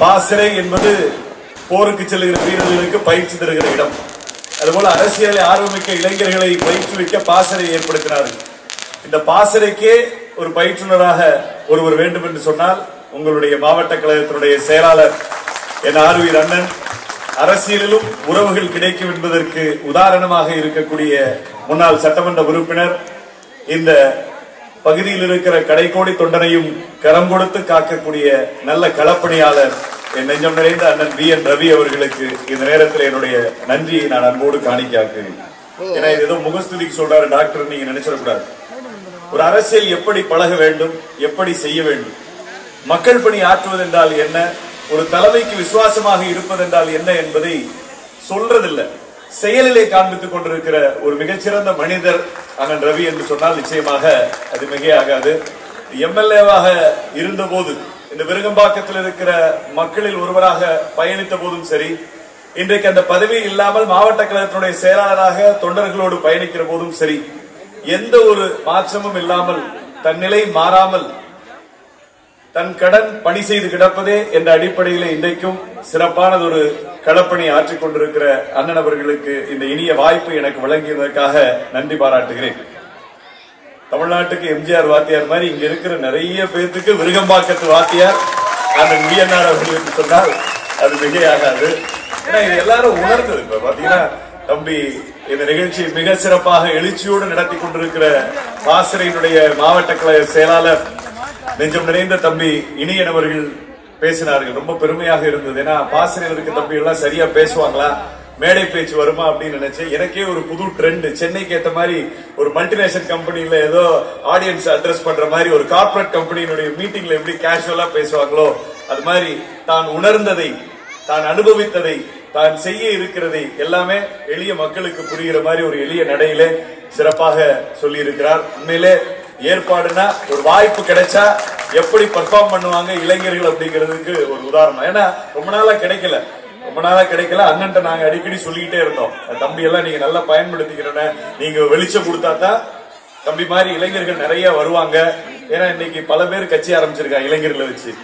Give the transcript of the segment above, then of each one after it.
பாசறை என்பது போருக்கு செல்லுகிற வீரர்களுக்கு பயிற்சி தருகிற இடம். அதுபோல அரசியலை ஆர்வமிக்க இளைஞர்களை பயிற்றுவிக்க பாசறை ஏற்படுத்தினார்கள். இந்த பாசறைக்கே ஒரு பயிற்றுனராக ஒருவர் வேண்டும் என்று சொன்னால் உங்களுடைய மாவட்ட கழகத்தினுடைய செயலாளர் என் ஆர்வி அண்ணன் அரசியலிலும் உறவுகள் கிடைக்கும் என்பதற்கு உதாரணமாக இருக்கக்கூடிய முன்னாள் சட்டமன்ற உறுப்பினர், இந்த பகுதியில் இருக்கிற கடைக்கோடி தொண்டனையும் கரம் கொடுத்து காக்கக்கூடிய நல்ல களப்பணியாளர் என் நெஞ்சம் நிறைந்த அண்ணன் BN ரவி அவர்களுக்கு இந்த நேரத்தில் என்னுடைய நன்றியை நான் அன்போடு காணிக்காக்கிறேன். ஏன்னா இது ஏதோ முகஸ்துதிக்கு சொல்றாரு டாக்டர் நீங்க நினைச்சிடக்கூடாது. ஒரு அரசியல் எப்படி பழக வேண்டும், எப்படி செய்ய வேண்டும், மக்கள் பணி ஆற்றுவது என்றால் என்ன, ஒரு தலைமைக்கு விசுவாசமாக இருப்பது என்றால் என்ன என்பதை சொல்றதில்லை, செயலிலே காண்பித்துக் கொண்டிருக்கிற ஒரு மிகச்சிறந்த மனிதர் அண்ணன் ரவி என்று சொன்னால் நிச்சயமாக அது மிகையாகாது. MLA-வாக இருந்த போது இந்த விருகம்பாக்கத்தில் இருக்கிற மக்களில் ஒருவராக பயணித்த போதும் சரி, இன்றைக்கு அந்த பதவி இல்லாமல் மாவட்ட கழகத்தினுடைய செயலாளராக தொண்டர்களோடு பயணிக்கிற போதும் சரி, எந்த ஒரு மாற்றமும் இல்லாமல் தன் நிலை மாறாமல் தன் கடன் பணி செய்து கிடப்பதே என்ற அடிப்படையில் இன்றைக்கும் சிறப்பானதொரு களப்பணி ஆற்றிக் கொண்டிருக்கிற அண்ணன் அவர்களுக்கு இந்த இனிய வாய்ப்பு எனக்கு வழங்கியதற்காக நன்றி பாராட்டுகிறேன். தமிழ்நாட்டுக்கு MGR வாத்தியார் மாதிரி இங்க இருக்கிற நிறைய பேருக்கு விருகம்பாக்கத்து வாத்தியார் அண்ணன் VNR அவர்களுக்கு சொன்னால் அது மிகையாகாது. ஏன்னா இது எல்லாரும் உணர்ந்தது. இப்ப பாத்தீங்கன்னா தம்பி இந்த நிகழ்ச்சி மிக சிறப்பாக எழுச்சியோடு நடத்தி கொண்டிருக்கிற பாசறையினுடைய மாவட்ட கழக செயலாளர் நெஞ்சம் நிறைந்த தம்பி இனியன் அவர்கள் பேசினார்கள். ரொம்ப பெருமையாக இருந்தது. ஏன்னா பாசறையில் இருக்க தம்பி எல்லாம் சரியா பேசுவாங்களா, மேடை பேச்சு வருமா அப்படின்னு நினைச்சேன். எனக்கே ஒரு புது ட்ரெண்ட், சென்னைக்கு ஏற்ற மாதிரி ஒரு மல்டிநேஷனல் கம்பெனில ஏதோ ஆடியன்ஸ் அட்ரஸ் பண்ற மாதிரி ஒரு கார்பரேட் கம்பெனியினுடைய மீட்டிங்ல எப்படி கேஷுவலா பேசுவாங்களோ அது மாதிரி தான் உணர்ந்ததை, தான் அனுபவித்ததை, தான் செய்ய இருக்கிறதை எல்லாமே எளிய மக்களுக்கு புரிகிற மாதிரி ஒரு எளிய நடையிலே சிறப்பாக சொல்லி இருக்கிறார். உண்மையிலே ஏற்பாடுனா ஒரு வாய்ப்பு கிடைச்சா எப்படி பெர்ஃபார்ம் பண்ணுவாங்க இளைஞர்கள் அப்படிங்கிறதுக்கு ஒரு உதாரணம். ஏன்னா ரொம்ப நாளா கிடைக்கல. அண்ணன்ட்ட நாங்க அடிக்கடி சொல்லிக்கிட்டே இருந்தோம், தம்பி எல்லாம் நீங்க நல்லா பயன்படுத்திக்கிறேன்னு, நீங்க வெளிச்சம் கொடுத்தா தான் தம்பி மாதிரி இளைஞர்கள் நிறைய வருவாங்க. ஏன்னா இன்னைக்கு பல பேர் கட்சி ஆரம்பிச்சிருக்காங்க இளைஞர்களை வச்சு,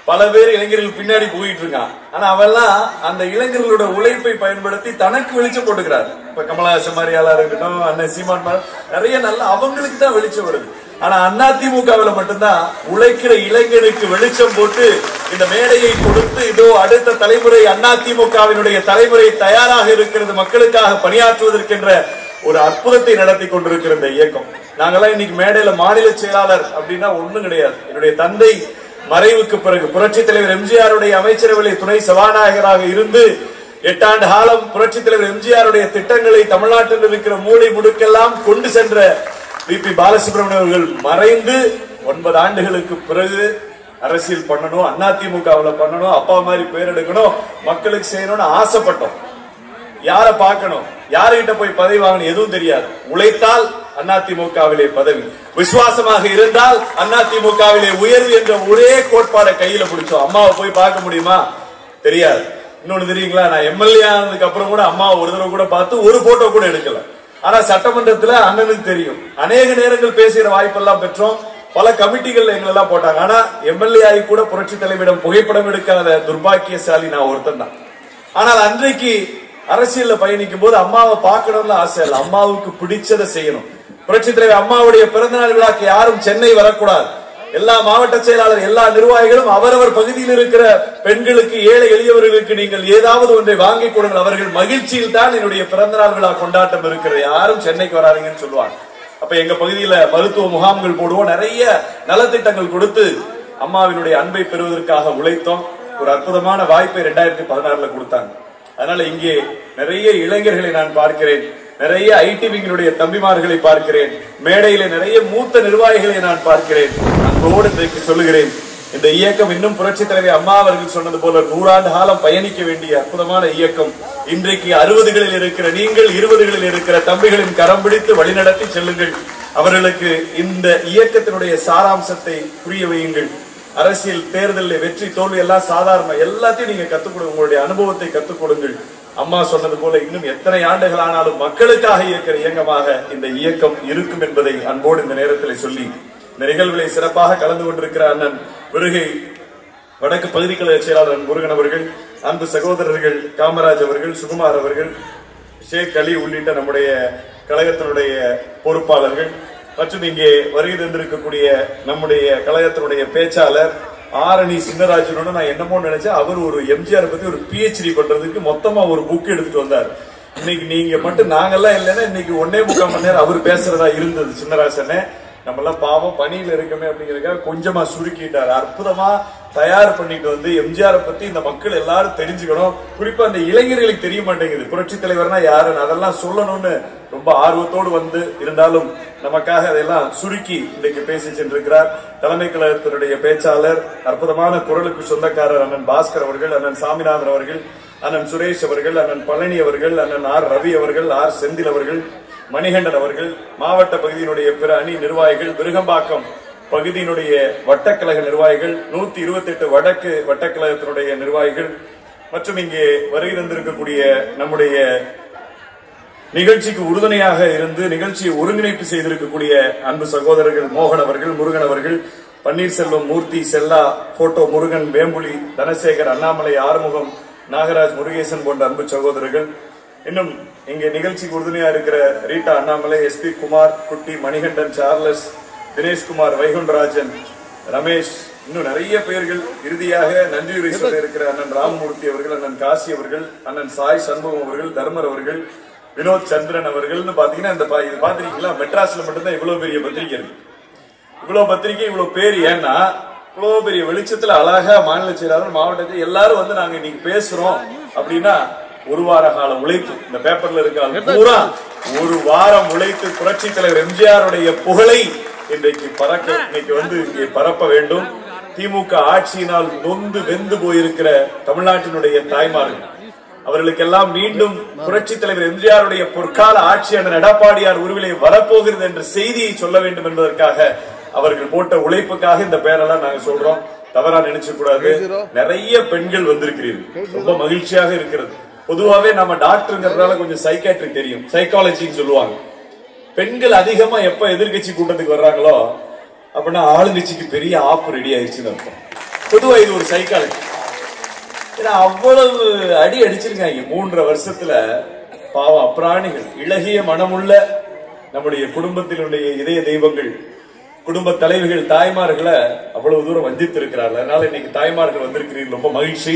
பல பேர் இளைஞர்கள் பின்னாடி போயிட்டு இருக்கான். ஆனா அவெல்லாம் அந்த இளைஞர்களோட உழைப்பை பயன்படுத்தி தனக்கு வெளிச்சம் போட்டுக்கிறார். இப்ப கமலஹாசன் மாதிரி ஆளா இருக்கட்டும், அண்ணன் சீமான் நிறைய நல்ல அவங்களுக்கு தான் வெளிச்சம் வருது. ஆனா அதிமுகவில் மட்டும்தான் உழைக்கிற இளைஞனுக்கு வெளிச்சம் போட்டு இந்த மேடையை கொடுத்து இதோ அடுத்த தலைமுறை அதிமுகவினுடைய தலைமுறை தயாராக இருக்கிறது மக்களுக்காக பணியாற்றுவதற்கென்ற ஒரு அற்புதத்தை நடத்தி கொண்டிருக்கிற இந்த இயக்கம். நாங்கெல்லாம் இன்னைக்கு மேடையில மாநில செயலாளர் அப்படின்னா ஒண்ணும் கிடையாது. என்னுடைய தந்தை மறைவுக்கு பிறகு புரட்சித் தலைவர் MGR-உடைய அமைச்சரவையில் துணை சபாநாயகராக இருந்து 8 ஆண்டு காலம் புரட்சித் தலைவர் MGR-உடைய திட்டங்களை தமிழ்நாட்டில் இருக்கிற மூளை முடுக்கெல்லாம் கொண்டு சென்ற VP பாலசுப்ரமணியம் அவர்கள் மறைந்து 9 ஆண்டுகளுக்கு பிறகு அரசியல் பண்ணணும், அதிமுகவில் பண்ணணும், அப்பா மாதிரி பேர் எடுக்கணும், மக்களுக்கு செய்யணும்னு ஆசைப்பட்டோம். யார பார்க்கணும், யாருகிட்ட போய் பதவி வாங்கணும் எதுவும் தெரியாது. உழைத்தால் அதிமுகவிலே பதவி, விசுவாசமாக இருந்தால் அதிமுகவிலே உயர்வு என்ற ஒரே கோட்பாடை கையில பிடிச்சோம். அம்மாவை போய் பார்க்க முடியுமா? தெரியாது. இன்னொன்னு தெரியுங்களா, நான் MLA ஆனதுக்கு அப்புறம் கூட அம்மாவை ஒரு தடவை கூட பார்த்து ஒரு போட்டோ கூட எடுக்கல. ஆனா சட்டமன்றத்துல அண்ணனுக்கு தெரியும், அநேக நேரங்கள் பேசுகிற வாய்ப்பெல்லாம் பெற்றோம். பல கமிட்டிகள் எங்களெல்லாம் போட்டாங்க. ஆனா MLA ஆகி கூட புரட்சி தலைவரிடம் புகைப்படம் எடுக்காத துர்பாக்கியசாலி நான் ஒருத்தன் தான். ஆனால் அன்றைக்கு அரசியல்ல பயணிக்கும் போது அம்மாவை பார்க்கணும்னு ஆசை இல்லை, அம்மாவுக்கு பிடிச்சதை செய்யணும். புரட்சி தலைவர் அம்மாவுடைய பிறந்தநாள் விழாக்கு யாரும் சென்னை வரக்கூடாது. எல்லா மாவட்ட செயலாளர், எல்லா நிர்வாகிகளும் அவரவர் பகுதியில் இருக்கிற பெண்களுக்கு, ஏழை எளியவர்களுக்கு நீங்கள் ஏதாவது ஒன்றை வாங்கி கொடுங்கள், அவர்கள் மகிழ்ச்சியில் தான் என்னுடைய பிறந்தநாள் விழா கொண்டாட்டம் இருக்கிறது, யாரும் சென்னைக்கு வராதுங்கன்னு சொல்லுவாங்க. அப்ப எங்க பகுதியில மருத்துவ முகாம்கள் போடுவோம், நிறைய நலத்திட்டங்கள் கொடுத்து அம்மாவினுடைய அன்பை பெறுவதற்காக உழைத்தோம். ஒரு அற்புதமான வாய்ப்பை 2016 கொடுத்தாங்க. அதனால இங்கே நிறைய இளைஞர்களை நான் பார்க்கிறேன், நிறைய ITவிங்களுடைய தம்பிமார்களை பார்க்கிறேன், மேடையில நிறைய மூத்த நிர்வாகிகளை நான் பார்க்கிறேன். அன்போடு இன்றைக்கு சொல்லுகிறேன், இந்த இயக்கம் இன்னும் புரட்சி தலைவர் அம்மா அவர்கள் சொன்னது போல 100 ஆண்டு காலம் பயணிக்க வேண்டிய அற்புதமான இயக்கம். இன்றைக்கு 60களில் இருக்கிற நீங்கள், 20களில் இருக்கிற தம்பிகளின் கரம் பிடித்து வழிநடத்தி செல்லுங்கள். அவர்களுக்கு இந்த இயக்கத்தினுடைய சாராம்சத்தை புரிய வையுங்கள். அரசியல் தேர்தலில் வெற்றி தோல்வி எல்லாம் சாதாரண, எல்லாத்தையும் நீங்க கத்துக் கொடுங்க, உங்களுடைய அனுபவத்தை கத்துக் கொடுங்கள். அம்மா சொன்னது போல இன்னும் எத்தனை ஆண்டுகள் ஆனாலும் மக்களுக்காக இயக்கிற இயக்கமாக இந்த இயக்கம் இருக்கும் என்பதை அன்போடு இந்த நேரத்தில் சொல்லி இந்த நிகழ்வுகளை சிறப்பாக கலந்து கொண்டிருக்கிற அண்ணன் விருகை வடக்கு பகுதி கழக செயலாளர் முருகன் அவர்கள், அன்பு சகோதரர்கள் காமராஜ் அவர்கள், சுகுமார் அவர்கள், ஷேக் அலி உள்ளிட்ட நம்முடைய கழகத்தினுடைய பொறுப்பாளர்கள் மற்றும் இங்கே வருகை தந்திருக்கக்கூடிய நம்முடைய கழகத்தினுடைய பேச்சாளர் ஆரணி சின்னராஜனோட நான் என்னமோ நினைச்சேன். அவர் ஒரு எம்ஜிஆர் பத்தி ஒரு PhD பண்றதுக்கு மொத்தமா ஒரு புக் எடுத்துட்டு வந்தார். இன்னைக்கு நீங்க மட்டும் நாங்கெல்லாம் இல்லைன்னா இன்னைக்கு 1.25 மணி நேரம் அவர் பேசுறதா இருந்தது. சின்னராசனே நம்ம எல்லாம் பாவம் பணியில இருக்கமே அப்படிங்கறதுக்காக கொஞ்சமா சுருக்கிட்டாரு. அற்புதமா தயார் பண்ணிட்டு வந்து எம்ஜிஆர் பத்தி இந்த மக்கள் எல்லாரும் தெரிஞ்சுக்கணும். குறிப்பா அந்த இளைஞர்களுக்கு தெரிய மாட்டேங்குது புரட்சி தலைவர்னா யாருன்னு, அதெல்லாம் சொல்லணும்னு ரொம்ப ஆர்வத்தோடு வந்து இருந்தாலும் நமக்காக அதெல்லாம் சுருக்கி இன்றைக்கு பேசி சென்றிருக்கிறார். தலைமை கழகத்தினுடைய பேச்சாளர், அற்புதமான குரலுக்கு சொந்தக்காரர் அண்ணன் பாஸ்கர் அவர்கள், அண்ணன் சாமிநாதன் அவர்கள், அண்ணன் சுரேஷ் அவர்கள், அண்ணன் பழனி அவர்கள், அண்ணன் ஆர் ரவி அவர்கள், ஆர் செந்தில் அவர்கள், மணிகண்டன் அவர்கள், மாவட்ட பகுதியினுடைய பிற அணி நிர்வாகிகள், விருகம்பாக்கம் பகுதியினுடைய வட்டக்கழக நிர்வாகிகள், 128 வடக்கு வட்டக்கழகத்தினுடைய நிர்வாகிகள் மற்றும் இங்கே வருகை தந்திருக்கக்கூடிய நம்முடைய நிகழ்ச்சிக்கு உறுதுணையாக இருந்து நிகழ்ச்சியை ஒருங்கிணைப்பு செய்திருக்கக்கூடிய அன்பு சகோதரர்கள் மோகன் அவர்கள், முருகன் அவர்கள், பன்னீர்செல்வம், மூர்த்தி, செல்லா, போட்டோ முருகன், வேம்புலி, தனசேகர், அண்ணாமலை, ஆறுமுகம், நாகராஜ், முருகேசன் போன்ற அன்பு சகோதரர்கள், இன்னும் இங்கே நிகழ்ச்சிக்கு உறுதுணையா இருக்கிற ரீட்டா அண்ணாமலை, SP குமார், குட்டி, மணிகண்டன், சார்லஸ், தினேஷ்குமார், வைகுண்டராஜன், ரமேஷ், இன்னும் நிறைய பேர்கள். இறுதியாக நன்றியுரை சொல்ல இருக்கிற அண்ணன் ராமமூர்த்தி அவர்கள், அண்ணன் காசி அவர்கள், அண்ணன் சாய் சண்முகம் அவர்கள், தர்மர் அவர்கள், வினோத் சந்திரன் அவர்கள். பாத்தீங்கன்னா இந்த இது பாத்திருக்கீங்களா, மெட்ராஸ்ல மட்டும்தான் இவ்வளவு பெரிய பத்திரிகை இருக்கு. இவ்வளவு பத்திரிகை இவ்வளவு பேர் ஏன்னா இவ்வளவு பெரிய வெளிச்சத்துல அழகா மாநில செயலாளர் மாவட்டத்தில் எல்லாரும் வந்து நாங்க இன்னைக்கு பேசுறோம் அப்படின்னா ஒரு வார கால உழைப்பு இந்த பேப்பர்ல இருக்க பூரா ஒரு வாரம் உழைத்து புரட்சி தலைவர் எம்ஜிஆருடைய புகழை இன்றைக்கு இன்னைக்கு வந்து இங்கே பரப்ப வேண்டும். திமுக ஆட்சியினால் நொந்து வெந்து போயிருக்கிற தமிழ்நாட்டினுடைய தாய்மார்கள் அவர்களுக்கெல்லாம் மீண்டும் புரட்சி தலைவர் எம்ஜிஆருடைய பொற்கால ஆட்சி அண்ணன் எடப்பாடியார் உருவிலே வரப்போகிறது என்ற செய்தியை சொல்ல வேண்டும் என்பதற்காக அவர்கள் போட்ட உழைப்புக்காக இந்த பெயரெல்லாம் நாங்க சொல்றோம். தவறா நினைச்சு கூடாது. நிறைய பெண்கள் வந்திருக்கிறீர்கள், ரொம்ப மகிழ்ச்சியாக இருக்கிறது. பொதுவாவே நம்ம டாக்டருங்கிறதுனால கொஞ்சம் சைக்காட்ரிக் தெரியும், சைக்காலஜின்னு சொல்லுவாங்க. பெண்கள் அதிகமா எப்ப எதிர்கட்சி கூட்டத்துக்கு வர்றாங்களோ அப்படின்னா ஆளுங்கட்சிக்கு பெரிய ஆப்பு ரெடி ஆயிடுச்சுன்னு அர்த்தம். பொதுவா இது ஒரு சைக்காலஜி. ஏன்னா அவ்வளவு அடி அடிச்சிருக்காங்க 3.5 வருஷத்துல. பாவம் அப்பிராணிகள், இளகிய மனமுள்ள நம்முடைய குடும்பத்தினுடைய இதய தெய்வங்கள், குடும்ப தலைவிகள், தாய்மார்களை அவ்வளவு தூரம் வஞ்சித்திருக்கிறார்கள். அதனால இன்னைக்கு தாய்மார்கள் வந்திருக்கிறீர்கள், ரொம்ப மகிழ்ச்சி.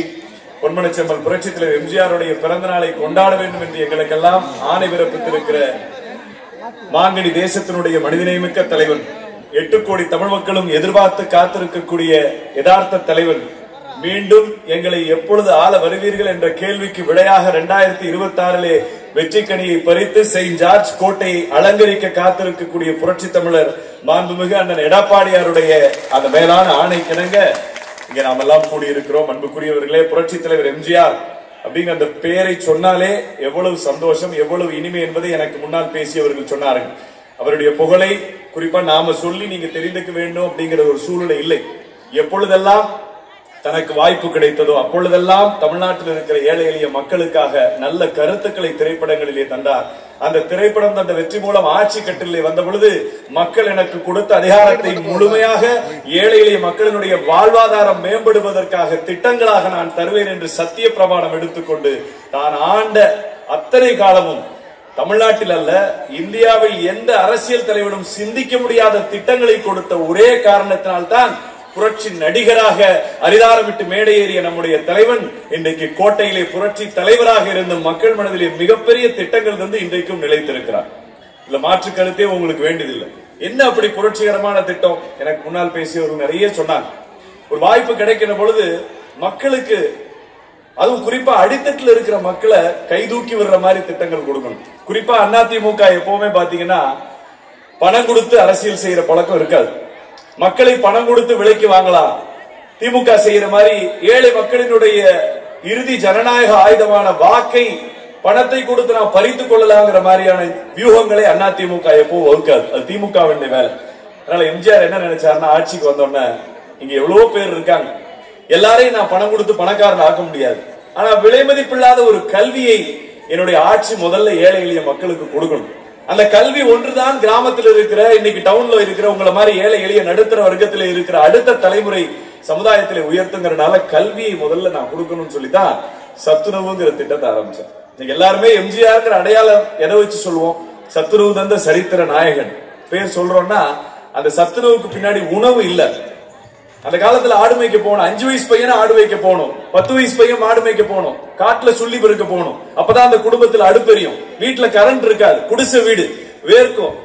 பொன்மனச்செம்மல் புரட்சி தலைவர் எம்ஜிஆருடைய பிறந்த நாளை கொண்டாட வேண்டும் என்று எங்களுக்கெல்லாம் ஆணை பிறப்பித்திருக்கிற மாங்கனி தேசத்தினுடைய மனிதநேயமிக்க தலைவன், 8 கோடி தமிழ் மக்களும் எதிர்பார்த்து காத்திருக்கக்கூடிய யதார்த்த தலைவன், மீண்டும் எங்களை எப்பொழுது ஆள வருவீர்கள் என்ற கேள்விக்கு விடையாக 2026 வெற்றிக்கனியை பறித்து செயின்ட் ஜார்ஜ் கோட்டையை அலங்கரிக்க காத்திருக்கக்கூடிய புரட்சி தமிழர் மாண்புமிகு அண்ணன் எடப்பாடியாருடைய அந்த மேலான ஆணை கிணங்க இங்க நாம் எல்லாம் கூடியிருக்கிறோம். அன்புக்குரியவர்களே, புரட்சி தலைவர் எம்ஜிஆர் அப்படிங்கிற அந்த பெயரை சொன்னாலே எவ்வளவு சந்தோஷம், எவ்வளவு இனிமை என்பதை எனக்கு முன்னால் பேசியவர்கள் சொன்னார்கள். அவருடைய புகழை குறிப்பா நாம சொல்லி நீங்க தெரிந்துக்க வேண்டும் அப்படிங்கிற ஒரு சூழ்நிலை இல்லை. எப்பொழுதெல்லாம் தனக்கு வாய்ப்பு கிடைத்ததோ அப்பொழுதெல்லாம் தமிழ்நாட்டில் இருக்கிற ஏழை எளிய மக்களுக்காக நல்ல கருத்துக்களை திரைப்படங்களிலே தந்தார். அந்த திரைப்படம் தந்த வெற்றி மூலம் ஆட்சி கட்டிலே வந்த பொழுது மக்கள் எனக்கு கொடுத்த அதிகாரத்தை முழுமையாக ஏழை எளிய மக்களினுடைய வாழ்வாதாரம் மேம்படுவதற்காக திட்டங்களாக நான் தருவேன் என்று சத்திய பிரமாணம் எடுத்துக்கொண்டு தான் ஆண்ட அத்தனை காலமும் தமிழ்நாட்டில் அல்ல இந்தியாவில் எந்த அரசியல் தலைவரும் சிந்திக்க முடியாத திட்டங்களை கொடுத்த ஒரே காரணத்தினால்தான் புரட்சி நடிகராக அரிதாரமிட்டு மேடை ஏறிய நம்முடைய தலைவன் இன்றைக்கு கோட்டையிலே புரட்சி தலைவராக இருந்த மக்கள் மனதிலே மிகப்பெரிய திட்டங்கள் வந்து இன்றைக்கும் நிலைத்திருக்கிறார். இல்ல மாற்று கருத்தே உங்களுக்கு வேண்டியதில்லை. என்ன அப்படி புரட்சிகரமான திட்டம்? எனக்கு முன்னால் பேசியவர்கள் நிறைய சொன்னாங்க. ஒரு வாய்ப்பு கிடைக்கிற பொழுது மக்களுக்கு, அதுவும் குறிப்பா அடித்தட்டில் இருக்கிற மக்களை கைதூக்கி விடுற மாதிரி திட்டங்கள் கொடுக்கணும். குறிப்பா அதிமுக எப்பவுமே பாத்தீங்கன்னா பணம் கொடுத்து அரசியல் செய்யற பழக்கம் இருக்காது. மக்களை பணம் கொடுத்து விலைக்கு வாங்கலாம். திமுக செய்யற மாதிரி ஏழை மக்களினுடைய இறுதி ஜனநாயக ஆயுதமான வாக்கை பணத்தை கொடுத்து நாம் பறித்துக் கொள்ளலாங்கிற மாதிரியான வியூகங்களை அதிமுக எப்போ வகுக்காது. அது திமுகவின் வேலை. அதனால எம்ஜிஆர் என்ன நினைச்சாருன்னா, ஆட்சிக்கு வந்தோடனே இங்க எவ்வளவு பேர் இருக்காங்க, எல்லாரையும் நான் பணம் கொடுத்து பணக்காரன் ஆக்க முடியாது. ஆனா விலை மதிப்பில்லாத ஒரு கல்வியை என்னுடைய ஆட்சி முதல்ல ஏழை எளிய மக்களுக்கு கொடுக்கணும். அந்த கல்வி ஒன்றுதான் கிராமத்தில் இருக்கிற, இன்னைக்கு டவுன்ல இருக்கிற உங்களை மாதிரி ஏழை எளிய நடுத்தர வர்க்கத்தில் இருக்கிற அடுத்த தலைமுறை சமுதாயத்திலே உயர்த்துங்கிறனால கல்வியை முதல்ல நான் கொடுக்கணும்னு சொல்லிதான் சத்துணவுங்கிற திட்டத்தை ஆரம்பிச்சேன். எல்லாருமே எம்ஜிஆர் அடையாளம் எதை வச்சு சொல்லுவோம்? சத்துணவு தந்த சரித்திர நாயகன் பேர் சொல்றோம்னா அந்த சத்துணவுக்கு பின்னாடி உணவு இல்ல. அந்த காலத்துல ஆடு மேய்க்க போகணும், 5 வயசு பையனை ஆடு வைக்க போகணும், 10 வயசு பையன் மாடு மேய்க்க போகணும், காட்டுல சொல்லி பெருக்க போகணும். அப்பதான் அந்த குடும்பத்துல அடுப்பெரியும். வீட்டுல கரண்ட் இருக்காது, குடிசை வீடு, வேர்க்கும்,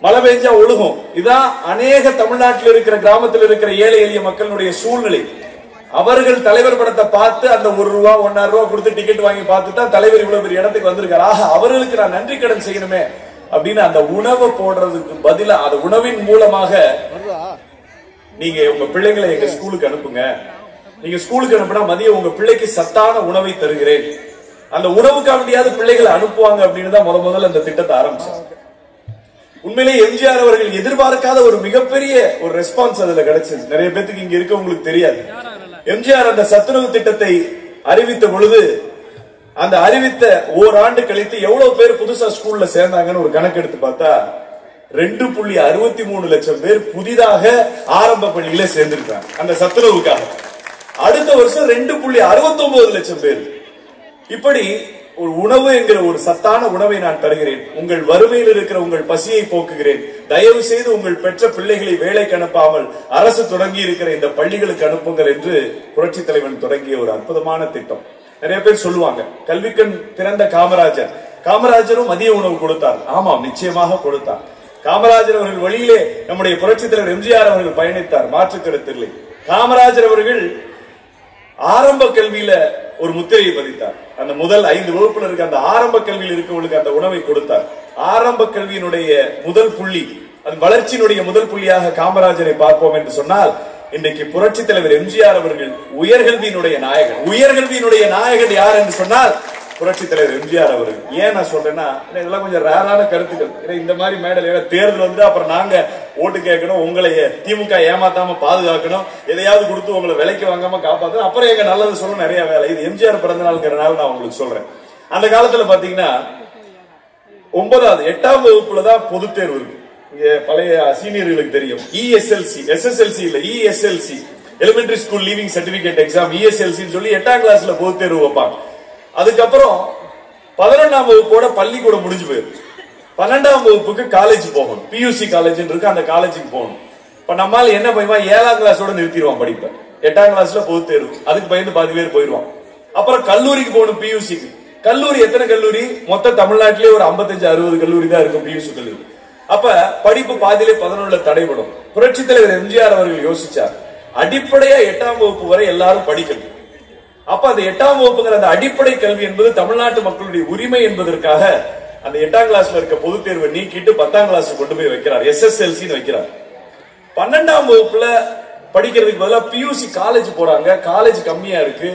மழை பெஞ்சா ஒழுகும். இதான் அநேக தமிழ்நாட்டில் இருக்கிற கிராமத்தில் இருக்கிற ஏழை எளிய மக்களுடைய சூழ்நிலை. அவர்கள் தலைவர் படத்தை பார்த்து அந்த ₹1 ₹1.5 கொடுத்து டிக்கெட் வாங்கி பார்த்து தான் தலைவர் இவ்வளவு பெரிய இடத்துக்கு வந்திருக்காரு. ஆக அவர்களுக்கு நான் நன்றி கடன் செய்யணுமே அப்படின்னு அந்த உணவை போடுறதுக்கு பதிலா அந்த உணவின் மூலமாக நீங்க உங்க பிள்ளைங்களை எங்க ஸ்கூலுக்கு அனுப்புங்க, நீங்க ஸ்கூலுக்கு அனுப்புனா மதியம் உங்க பிள்ளைக்கு சத்தான உணவை தருகிறேன், அந்த உணவுக்காக வேண்டியாவது பிள்ளைகளை அனுப்புவாங்க அப்படின்னு தான் முதல்ல அந்த திட்டத்தை ஆரம்பிச்சாங்க. உண்மையிலேயே எம்ஜிஆர் அவர்கள் எதிர்பார்க்காத ஒரு மிகப்பெரிய ஒரு ரெஸ்பான்ஸ் அதுல கிடைச்சது. நிறைய பேருக்கு இங்க இருக்க உங்களுக்கு தெரியாது. எம்ஜிஆர் அந்த சத்துணவு திட்டத்தை அறிவித்த பொழுது அந்த அறிவித்த ஓராண்டு கழித்து எவ்வளவு பேர் புதுசா ஸ்கூல்ல சேர்ந்தாங்கன்னு ஒரு கணக்கு எடுத்து பார்த்தா 2.63 லட்சம் பேர் புதிதாக ஆரம்ப பள்ளியில சேர்ந்திருக்காங்க அந்த சத்துணவுக்காக. அடுத்த வருஷம் 2.69 லட்சம் பேர். இப்படி ஒரு உணவு என்கிற ஒரு சத்தான உணவை நான் தருகிறேன், உங்கள் வறுமையில் இருக்கிற உங்கள் பசியை போக்குகிறேன், தயவு செய்து உங்கள் பெற்ற பிள்ளைகளை வேலைக்கு அனுப்பாமல் அரசு தொடங்கி இருக்கிற இந்த பள்ளிகளுக்கு அனுப்புங்கள் என்று புரட்சி தலைவன் தொடங்கிய ஒரு அற்புதமான திட்டம். நிறைய பேர் சொல்லுவாங்க கல்விக்கண் திறந்த காமராஜரும் மதிய உணவு கொடுத்தார். ஆமாம், நிச்சயமாக கொடுத்தார். காமராஜர் அவர்கள் வழியிலே நம்முடைய புரட்சி தலைவர் எம்ஜிஆர் அவர்கள் பயணித்தார், மாற்று கருத்து இல்லை. காமராஜர் அவர்கள் ஆரம்ப கல்வியில ஒரு முத்திரையை பதித்தார். அந்த முதல் 5 வகுப்புல இருக்க அந்த ஆரம்ப கல்வியில் இருக்கவங்களுக்கு அந்த உணவை கொடுத்தார். ஆரம்ப கல்வியினுடைய முதல் புள்ளி, அந்த வளர்ச்சியினுடைய முதல் புள்ளியாக காமராஜரை பார்ப்போம் என்று சொன்னால் இன்றைக்கு புரட்சி தலைவர் எம்ஜிஆர் அவர்கள் உயர்கல்வியினுடைய நாயகன். உயர்கல்வியினுடைய நாயகன் யார் என்று சொன்னால் புரட்சி தலைவர் எம்ஜிஆர் அவர்கள். ஏன் நான் சொல்றேன்னா இதெல்லாம் கொஞ்சம் ரேரான கருத்துக்கள். இந்த மாதிரி மேடல் தேர்தல் வந்து அப்புறம் நாங்க ஓட்டு கேட்கணும், உங்களை திமுக ஏமாத்தாம பாதுகாக்கணும், எதையாவது கொடுத்து உங்களை விலைக்கு வாங்காம காப்பாற்றணும், அப்புறம் எங்க நல்லது சொல்ல நிறைய வேலை. இது எம்ஜிஆர் பிறந்த நாள்ங்கிறனால நான் உங்களுக்கு சொல்றேன். அந்த காலத்துல பாத்தீங்கன்னா 9வது 8ஆம் வகுப்புலதான் பொது தேர்வு இருக்கு. இங்க பழைய சீனியர்களுக்கு தெரியும், ESLC, SSLC இல்ல, ESLC, elementary school leaving certificate exam, ESLC சொல்லி 8ஆம் கிளாஸ்ல பொது தேர்வு வைப்பாங்க. அதுக்கப்புறம் 11ஆம் வகுப்போட பள்ளிக்கூடம் முடிஞ்சு போயிருக்கு. 12ஆம் வகுப்புக்கு காலேஜ் போகணும், PUC காலேஜ் இருக்கு, அந்த காலேஜுக்கு போகணும். இப்ப நம்மால என்ன பண்ணுவான், 7ஆம் கிளாஸோட நிறுத்திடுவான் படிப்பை. 8ஆம் கிளாஸ்ல பொது தேர்வு, அதுக்கு பயந்து பாதி பேர் போயிடுவான். அப்புறம் கல்லூரிக்கு போகணும், PUCக்கு. கல்லூரி எத்தனை கல்லூரி? மொத்த தமிழ்நாட்டிலே ஒரு 55-60 கல்லூரி தான் இருக்கும் PUC கல்லூரி. அப்ப படிப்பு பாதியிலே 11ல தடைபடும். புரட்சி தலைவர் எம்ஜிஆர் அவர்கள் யோசிச்சார், அடிப்படையா 8ஆம் வகுப்பு வரை எல்லாரும் படிக்கணும். அப்ப அந்த 8ஆம் வகுப்புங்கிற அந்த அடிப்படை கல்வி என்பது தமிழ்நாட்டு மக்களுடைய உரிமை என்பதற்காக அந்த 8ஆம் கிளாஸ்ல இருக்க பொது தேர்வை நீக்கிட்டு 10ஆம் கிளாஸ் கொண்டு போய் வைக்கிறார், SSLC வைக்கிறார். 12ஆம் வகுப்புல படிக்கிறதுக்கு பதிலா PUC காலேஜ் போறாங்க. காலேஜ் கம்மியா இருக்கு,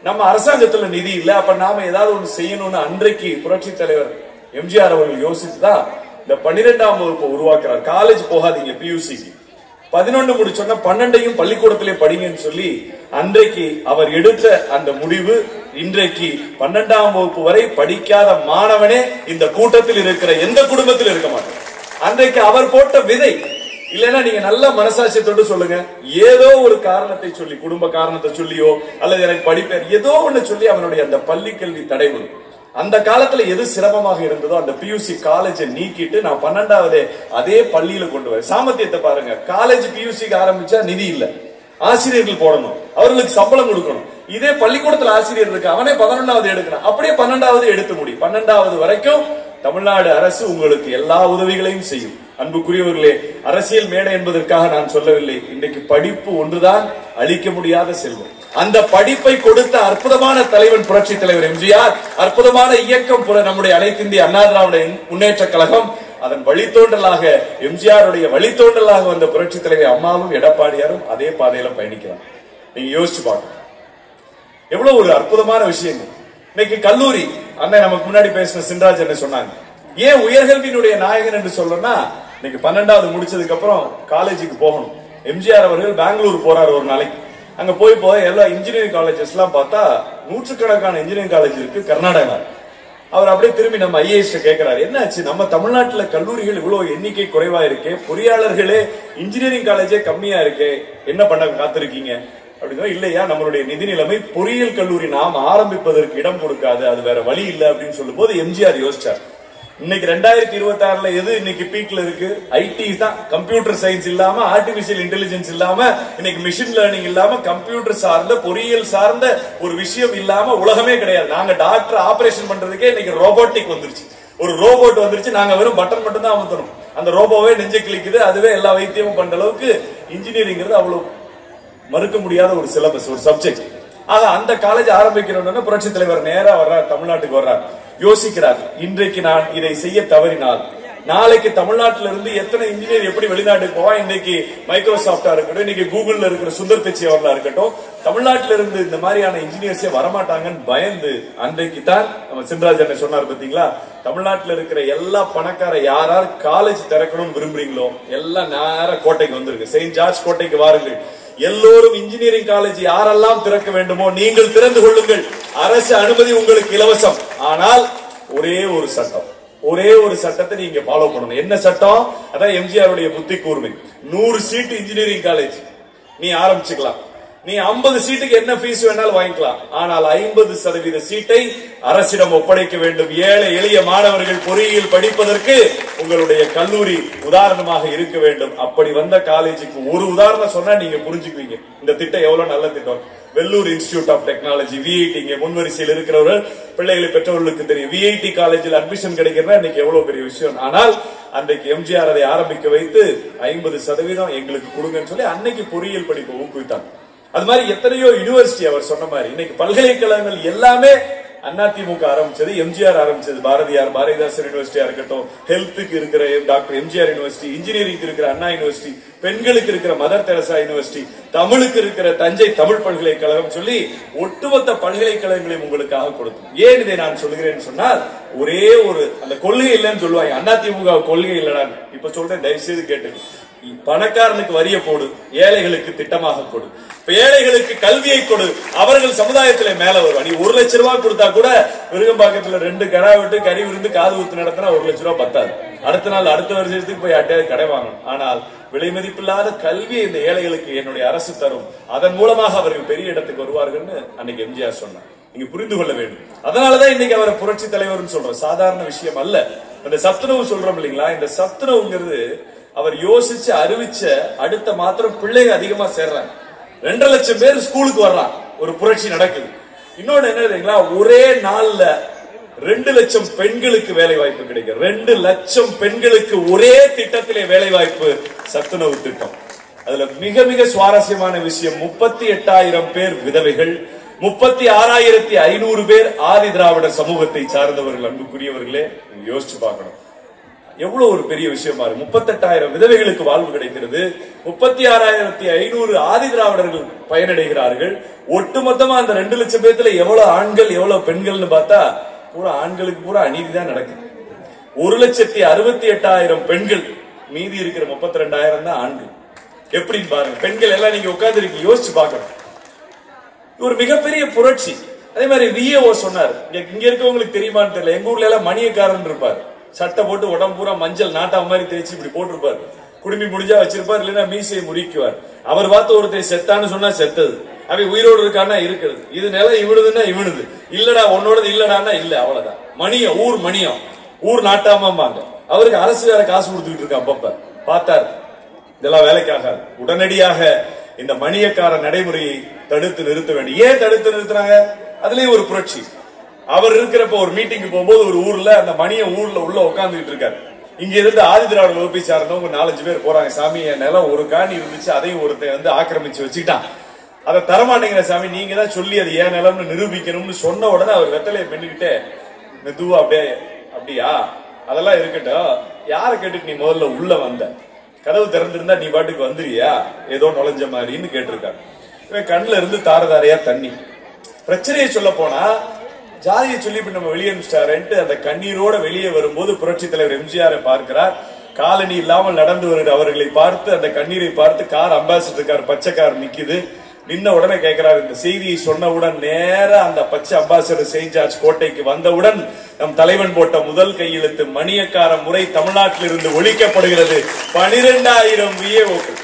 நம்ம அரசாங்கத்துல நிதி இல்ல, அப்ப நாம ஏதாவது ஒண்ணு செய்யணும்னு அன்றைக்கு புரட்சி தலைவர் எம்ஜிஆர் அவர்கள் யோசிச்சுதான் இந்த 12ஆம் வகுப்பை உருவாக்குறார். காலேஜ் போகாதீங்க, PUCக்கு 11 முடிச்சோன்னா 12ஐயும் பள்ளிக்கூடத்திலே படிங்கன்னு சொல்லி அன்றைக்கு அவர் எடுத்த அந்த முடிவு இன்றைக்கு 12ஆம் வகுப்பு வரை படிக்காத மாணவனே இந்த கூட்டத்தில் இருக்கிற எந்த குடும்பத்தில் இருக்க மாட்டார். அன்றைக்கு அவர் போட்ட விதை. இல்லைன்னா நீங்க நல்ல மனசாட்சியத்தோடு சொல்லுங்க, ஏதோ ஒரு காரணத்தை சொல்லி, குடும்ப காரணத்தை சொல்லியோ அல்லது எனக்கு படிப்பேன் ஏதோ ஒண்ணு சொல்லி அவனுடைய அந்த பள்ளி கல்வி தடைபடும். அந்த காலத்துல எது சிரமமாக இருந்ததோ அந்த PUC காலேஜை நீக்கிட்டு நான் 12வது அதே பள்ளியில கொண்டு வர சாமர்த்தியத்தை பாருங்க. காலேஜ் PUCக்கு ஆரம்பிச்சா நிதி இல்ல, ஆசிரியர்கள் போடணும், அவர்களுக்கு சம்பளம் கொடுக்கணும். இதே பள்ளிக்கூடத்துல ஆசிரியர் இருக்கு, அவனே 11வது எடுக்கணும், அப்படியே 12வது எடுத்து முடி. 12வது வரைக்கும் தமிழ்நாடு அரசு உங்களுக்கு எல்லா உதவிகளையும் செய்யும். அன்புக்குரியவர்களே, அரசியல் மேடை என்பதற்காக நான் சொல்லவில்லை. இன்றைக்கு படிப்பு ஒன்றுதான் அளிக்க முடியாத செல்வம். அந்த படிப்பை கொடுத்த அற்புதமான தலைவன் புரட்சி தலைவர் எம்ஜிஆர், அற்புதமான இயக்கம் நம்முடைய அனைத்து இந்திய அண்ணா திராவிட முன்னேற்ற கழகம், அதன் வழித்தோன்றலாக எம்ஜிஆருடைய வழித்தோன்றலாக வந்த புரட்சி தலைவர் அம்மாவும் எடப்பாடியாரும் அதே பாதையில பயணிக்கிறார். நீங்க யோசிச்சு பார்க்கணும், எவ்வளவு ஒரு அற்புதமான விஷயங்கள். இன்னைக்கு கல்லூரி அண்ணன் நமக்கு முன்னாடி பேசின சின்ராஜ் என்ன சொன்னாங்க, ஏன் உயர்கல்வியினுடைய நாயகன் என்று சொல்றேன்னா, இன்னைக்கு 12வது முடிச்சதுக்கு அப்புறம் காலேஜுக்கு போகணும். எம்ஜிஆர் அவர்கள் பெங்களூர் போறாரு ஒரு நாளைக்கு. அங்க போய் எல்லா இன்ஜினியரிங் காலேஜஸ் எல்லாம் பார்த்தா நூற்றுக்கணக்கான இன்ஜினியரிங் காலேஜ் இருக்கு கர்நாடகா. அவர் அப்படியே திரும்பி நம்ம ஐஏஎஸ் கேட்கிறாரு, என்னாச்சு நம்ம தமிழ்நாட்டுல கல்லூரிகள் இவ்வளவு எண்ணிக்கை குறைவா இருக்கு, பொறியாளர்களே இன்ஜினியரிங் காலேஜே கம்மியா இருக்கு, என்ன பண்ண காத்திருக்கீங்க அப்படின்னா, இல்லையா நம்மளுடைய நிதி நிலைமை பொறியியல் கல்லூரி நாம் ஆரம்பிப்பதற்கு இடம் கொடுக்காது, அது வேற வழி இல்லை அப்படின்னு சொல்லும் போது எம்ஜிஆர் யோசிச்சார். இன்னைக்கு 2026 எது இன்னைக்கு பீக்ல இருக்கு? ஐடி தான். கம்ப்யூட்டர் சயின்ஸ் இல்லாம, ஆர்டிபிஷியல் இன்டெலிஜென்ஸ் இல்லாம, இன்னைக்கு மிஷின் லேர்னிங் இல்லாம, கம்ப்யூட்டர் சார்ந்த பொறியியல் சார்ந்த ஒரு விஷயம் இல்லாம உலகமே கிடையாது. நாங்க டாக்டர் ஆபரேஷன் பண்றதுக்கே இன்னைக்கு ரோபோட்டிக் வந்துருச்சு. ஒரு ரோபோட் வந்துருச்சு, நாங்க வெறும் பட்டன் மட்டும் தான் அமுத்தணும், அந்த ரோபோவே நெஞ்சை கிளிக்குது, அதுவே எல்லா வைத்தியமும் பண்ற அளவுக்கு இன்ஜினியரிங் அவ்வளவு மறுக்க முடியாத ஒரு சிலபஸ், ஒரு சப்ஜெக்ட். ஆக அந்த காலேஜ் ஆரம்பிக்கிறோம்னா புரட்சி தலைவர் நேரா வர்றார், தமிழ்நாட்டுக்கு வர்றார், யோசிக்கிறார், இன்றைக்கு நான் இதை செய்ய தவறினால் நாளைக்கு தமிழ்நாட்டில இருந்து எத்தனை இன்ஜினியர் எப்படி வெளிநாட்டுக்கு போவா? இன்னைக்கு மைக்ரோசாப்டா இருக்கட்டும், இன்னைக்கு கூகுள்ல இருக்கிற சுந்தர் பிச்சை அவர்களா இருக்கட்டும், தமிழ்நாட்டில இருந்து இந்த மாதிரியான இன்ஜினியர்ஸே வரமாட்டாங்கன்னு பயந்து அன்றைக்கு தான் நம்ம சின்ராஜன் சொன்னார் பாத்தீங்களா, தமிழ்நாட்டில் இருக்கிற எல்லா பணக்கார யாரார் காலேஜ் திறக்கணும்னு விரும்புறீங்களோ எல்லாம் நேர கோட்டைக்கு வந்திருக்கு, செயின்ட் ஜார்ஜ் கோட்டைக்கு வாருங்கள், எல்லோரும் இன்ஜினியரிங் காலேஜ் யாரெல்லாம் திறக்க வேண்டுமோ நீங்கள் திறந்து கொள்ளுங்கள், அரசு அனுமதி உங்களுக்கு இலவசம். ஆனால் ஒரே ஒரு சட்டம், ஒரே ஒரு சட்டத்தை நீங்க ஃபாலோ பண்ணணும். என்ன சட்டம்? அதான் எம்ஜிஆருடைய புத்தி கூர்மை. 100 சீட் இன்ஜினியரிங் காலேஜ் நீ ஆரம்பிச்சுக்கலாம், நீ 50 சீட்டுக்கு என்ன ஃபீஸ் வேணாலும் வாங்கிக்கலாம், ஆனால் 50% சீட்டை அரசிடம் ஒப்படைக்க வேண்டும். ஏழை எளிய மாணவர்கள் பொறியியல் படிப்பதற்கு உங்களுடைய கல்லூரி உதாரணமாக இருக்க வேண்டும். அப்படி வந்த காலேஜுக்கு ஒரு உதாரணம் சொன்னா நீங்க புரிஞ்சுக்குவீங்க இந்த திட்டம் எவ்வளவு நல்ல திட்டம். Vellore institute of technology, VIT, இங்க முன்வரிசையில் இருக்கிறவர்கள் பிள்ளைகளை பெற்றவர்களுக்கு தெரியும், விஐடி காலேஜில் அட்மிஷன் கிடைக்கிறதா இன்னைக்கு எவ்வளவு பெரிய விஷயம். ஆனால் அன்றைக்கு எம்ஜிஆர் அதை ஆரம்பிக்க வைத்து 50% எங்களுக்கு கொடுங்கன்னு சொல்லி அன்னைக்கு பொறியியல் படிப்பை ஊக்குவித்தாங்க. அது மாதிரி எத்தனையோ யூனிவர்சிட்டி அவர் சொன்ன மாதிரி இன்னைக்கு பல்கலைக்கழகங்கள் எல்லாமே அதிமுக ஆரம்பிச்சது, எம்ஜிஆர் ஆரம்பிச்சது. பாரதிதாசன் யூனிவர்சிட்டியா இருக்கட்டும், ஹெல்த்துக்கு இருக்கிற டாக்டர் எம்ஜிஆர் யூனிவர்சிட்டி, இன்ஜினியரிங் இருக்கிற அண்ணா யூனிவர்சிட்டி, பெண்களுக்கு இருக்கிற மதர் தெரசா யூனிவர்சிட்டி, தமிழுக்கு இருக்கிற தஞ்சை தமிழ் பல்கலைக்கழகம் சொல்லி ஒட்டுமொத்த பல்கலைக்கழகங்களையும் உங்களுக்காக கொடுத்தோம். ஏன் இதை நான் சொல்கிறேன்னு சொன்னால், ஒரே ஒரு அந்த கொள்கை இல்லைன்னு சொல்லுவாங்க, அதிமுக கொள்கை இல்லடான்னு. இப்ப சொல்றேன், தயவு செய்து கேட்டு, பணக்காரனுக்கு வரிய போடு, ஏழைகளுக்கு திட்டமாக கொடு, ஏழைகளுக்கு கல்வியை கொடு, அவர்கள் சமுதாயத்தில் மேல வருவாங்க. நீ 1 லட்சம் ரூபாய் கொடுத்தா கூட விருகம்பாக்கத்துல 2 கடை விட்டு கறி விருந்து காது ஊத்து நடத்தினா 1 லட்சம் ரூபாய் பத்தாது. அடுத்த நாள் அடுத்த வருஷத்துக்கு போய் யார்ட்டையாவது கடை வாங்கணும். ஆனால் விலை மதிப்பில்லாத கல்வியை இந்த ஏழைகளுக்கு என்னுடைய அரசு தரும், அதன் மூலமாக அவர்கள் பெரிய இடத்துக்கு வருவார்கள்னு அன்னைக்கு எம்ஜிஆர் சொன்னார். நீங்க புரிந்து கொள்ள வேண்டும். அதனாலதான் இன்னைக்கு அவரை புரட்சி தலைவர்னு சொல்றோம், சாதாரண விஷயம் அல்ல. அந்த சத்துணவு சொல்றோம் இல்லைங்களா, இந்த சத்துணவுங்கிறது அவர் யோசிச்சு அறிவிச்ச அடுத்த மாத்திரம் பிள்ளைங்க அதிகமா சேர்றாங்க. 2 லட்சம் பேர் ஸ்கூலுக்கு வர்றான், ஒரு புரட்சி நடக்குது. இன்னொன்னு என்ன தெரியுங்களா, ஒரே நாள்ல 2 லட்சம் பெண்களுக்கு வேலை வாய்ப்பு கிடைக்கும். 2 லட்சம் பெண்களுக்கு ஒரே திட்டத்திலே வேலை வாய்ப்பு, சத்துணவு திட்டம். அதுல மிக மிக சுவாரஸ்யமான விஷயம், 38,000 பேர் விதவைகள், 36,500 பேர் ஆதி திராவிட சமூகத்தை சார்ந்தவர்கள். அன்புக்குரியவர்களே, யோசிச்சு பார்க்கணும், எவ்வளவு ஒரு பெரிய விஷயமா இருக்கு. 38,000 விதவைகளுக்கு வாழ்வு கிடைக்கிறது, 36,500 ஆதி திராவிடர்கள் பயனடைகிறார்கள். ஒட்டுமொத்தமா அந்த 2 லட்சம் பேர்த்துல எவ்வளவு ஆண்கள் எவ்வளவு பெண்கள்னு பார்த்தா பூரா ஆண்களுக்கு பூரா அநீதி தான் நடக்குது. 1,68,000 பெண்கள், மீதி இருக்கிற 32,000 தான் ஆண்கள். எப்படின்னு பாருங்க, பெண்கள் எல்லாம் நீங்க உட்கார்ந்து இருக்கீங்க, யோசிச்சு பார்க்கணும். ஒரு மிகப்பெரிய புரட்சி. அதே மாதிரி விஏஓ சொன்னார், இங்க இருக்கவங்களுக்கு தெரியுமான்னு தெரியல, எங்க ஊர்ல எல்லாம் மணியக்காரன் இருப்பார், சட்டை போட்டு உடம்பு பூரா மஞ்சள் நாட்டா மாதிரி தேய்ச்சி இப்படி போட்டிருப்பார், குடுமி முடிஞ்சா வச்சிருப்பார், இல்லைன்னா மீசையை முறிக்குவார். அவர் பார்த்து ஒருத்தர் செத்தான்னு சொன்னா செத்தது, அவன் உயிரோடு இருக்கான்னா இருக்கிறது, இது நிலம் இவனுதுன்னா இவனுது, இல்லடா உன்னோடது இல்லடான்னா இல்ல, அவ்வளவுதான். மணியம், ஊர் மணியம், ஊர் நாட்டாமாங்க. அவருக்கு அரசு வேற காசு கொடுத்துக்கிட்டு இருக்க. அப்பப்ப பார்த்தார், இதெல்லாம் வேலைக்காகாது, உடனடியாக இந்த மணியக்கார நடைமுறையை தடுத்து நிறுத்த வேண்டும். ஏன் தடுத்து நிறுத்துறாங்க? அதுலயும் ஒரு புரட்சி. அவர் இருக்கிறப்ப ஒரு மீட்டிங் போகும்போது ஒரு ஊர்ல அந்த மணிய ஊர்ல உள்ள உட்கார்ந்துட்டு இருக்காரு. இங்க இருந்து ஆதி திராவிட வகுப்பை சார்ந்தவங்க 4-5 பேர் போறாங்க. சாமி, என் நிலம் ஒரு காணி இருந்துச்சு, அதையும் ஒருத்தன் ஆக்கிரமிச்சு வச்சுக்கிட்டான், அதை தரமாட்டேங்கிற சாமி, நீங்க தான் சொல்லி அது ஏன் நிலம்னு நிரூபிக்கணும்னு சொன்ன உடனே அவர் வெத்தலையை பெண்ணுகிட்டே மெதுவா அப்படியா, அதெல்லாம் இருக்கட்டும், யார கேட்டுட்டு நீ முதல்ல உள்ள வந்த? கதவு திறந்திருந்தா நீ பாட்டுக்கு வந்துறியா, ஏதோ நுழைஞ்ச மாதிரின்னு கேட்டிருக்காரு. இவன் கண்ணுல இருந்து தாரதாரையா தண்ணி. பிரச்சனையை சொல்ல போனா ஜாதியை சொல்லி நம்ம வெளியே அனுப்பிச்சிட்டாருன்ட்டு அந்த கண்ணீரோட வெளியே வரும்போது புரட்சி தலைவர் எம்ஜிஆரை பார்க்கிறார். காலனி இல்லாமல் நடந்து வருகிற அவர்களை பார்த்து, அந்த கண்ணீரை பார்த்து, கார் அம்பாசிடர் கார் பச்சை கார் நிக்குது, நின்ன உடனே கேட்கிறார். இந்த செய்தியை சொன்னவுடன் நேரா அந்த பச்சை அம்பாசிடர் செயின்ட் ஜார்ஜ் கோட்டைக்கு வந்தவுடன் நம் தலைவன் போட்ட முதல் கையெழுத்து மணியக்கார முறை தமிழ்நாட்டில் இருந்து ஒழிக்கப்படுகிறது. 12,000 விஏஓக்கள்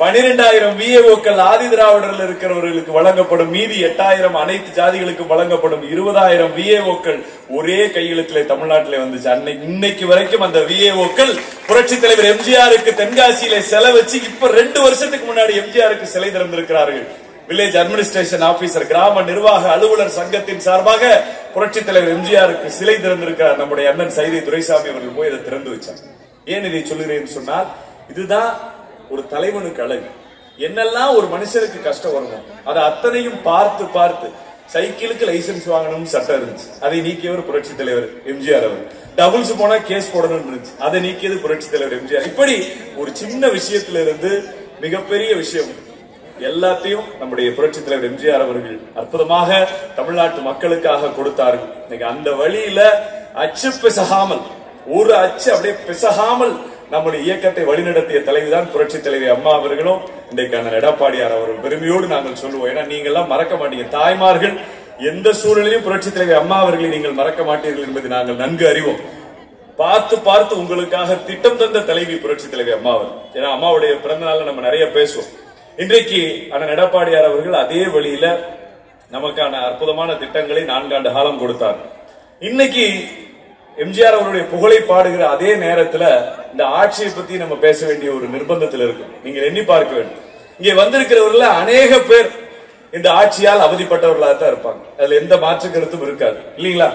12,000 விஏஓக்கள் ஆதி திராவிடர்கள் இருக்கிறவர்களுக்கு வழங்கப்படும். மீதி 8,000 அனைத்து ஜாதிகளுக்கும் வழங்கப்படும். 20,000 விஏஓக்கள் ஒரே கையெழுத்திலே தமிழ்நாட்டிலே வந்துச்சு. இன்னைக்கு வரைக்கும் அந்த விஏஓக்கள் புரட்சி தலைவர் எம்ஜிஆருக்கு தென்காசியிலே செலை வச்சு இப்ப 2 வருஷத்துக்கு முன்னாடி எம்ஜிஆருக்கு சிலை திறந்திருக்கிறார்கள். வில்லேஜ் அட்மினிஸ்ட்ரேஷன் ஆபீசர் கிராம நிர்வாக அலுவலர் சங்கத்தின் சார்பாக புரட்சி தலைவர் எம்ஜிஆருக்கு சிலை திறந்திருக்கிறார். நம்முடைய அண்ணன் சைதை துரைசாமி அவர்கள் போய் அதை திறந்து வச்சார். ஏன் இதை சொல்லுகிறேன் சொன்னால், இதுதான் ஒரு தலைவனுக்கு அழகு. என்னெல்லாம் ஒரு மனுஷனுக்கு கஷ்டம் வருமோ அதை அத்தனையும் பார்த்து பார்த்து. சைக்கிளுக்கு லைசன்ஸ் வாங்கணும்னு சட்டம் இருந்துச்சு, அதை நீக்கியவர் புரட்சி தலைவர் எம்ஜிஆர் அவர். டபுள்ஸ் போனா கேஸ் போடணும் இருந்துச்சு, அதை நீக்கியது புரட்சி தலைவர் எம்ஜிஆர். இப்படி ஒரு சின்ன விஷயத்தில இருந்து மிகப்பெரிய விஷயம் எல்லாத்தையும் நம்முடைய புரட்சி தலைவர் எம்ஜிஆர் அவர்கள் அற்புதமாக தமிழ்நாட்டு மக்களுக்காக கொடுத்தார்கள். இன்னைக்கு அந்த வழியில அச்சு பிசகாமல், ஒரு அச்சு அப்படியே பிசகாமல் நம்முடைய இயக்கத்தை வழிநடத்திய தலைவிதான் புரட்சி தலைவி அம்மா அவர்களும் இன்றைக்கான எடப்பாடியார் அவர்கள். பெருமையோடு நாங்கள் சொல்லுவோம். ஏன்னா நீங்க எல்லாம் மறக்க மாட்டீங்க. தாய்மார்கள் எந்த சூழலையும் புரட்சி தலைவி அம்மா அவர்களை நீங்கள் மறக்க மாட்டீர்கள் என்பதை நாங்கள் நன்கு அறிவோம். பார்த்து பார்த்து உங்களுக்காக திட்டம் தந்த தலைவி புரட்சி தலைவி அம்மா அவர். ஏன்னா அம்மாவுடைய பிறந்த நாள் நம்ம நிறைய பேசுவோம். இன்றைக்கு அண்ணன் எடப்பாடியார் அவர்கள் அதே வழியில நமக்கான அற்புதமான திட்டங்களை 4 ஆண்டு காலம் கொடுத்தார். இன்னைக்கு எம்ஜிஆர் அவருடைய புகழை பாடுகிற அதே நேரத்துல இந்த ஆட்சியை பத்தி நம்ம பேச வேண்டிய ஒரு நிர்பந்தத்தில் இருக்கும். நீங்க எண்ணி பார்க்க வேண்டும். இங்கே வந்திருக்கிறவர்கள் அநேக பேர் இந்த ஆட்சியால் அவதிப்பட்டவர்களாக தான் இருப்பாங்க. அதுல எந்த மாற்று கருத்தும் இருக்காது, இல்லீங்களா?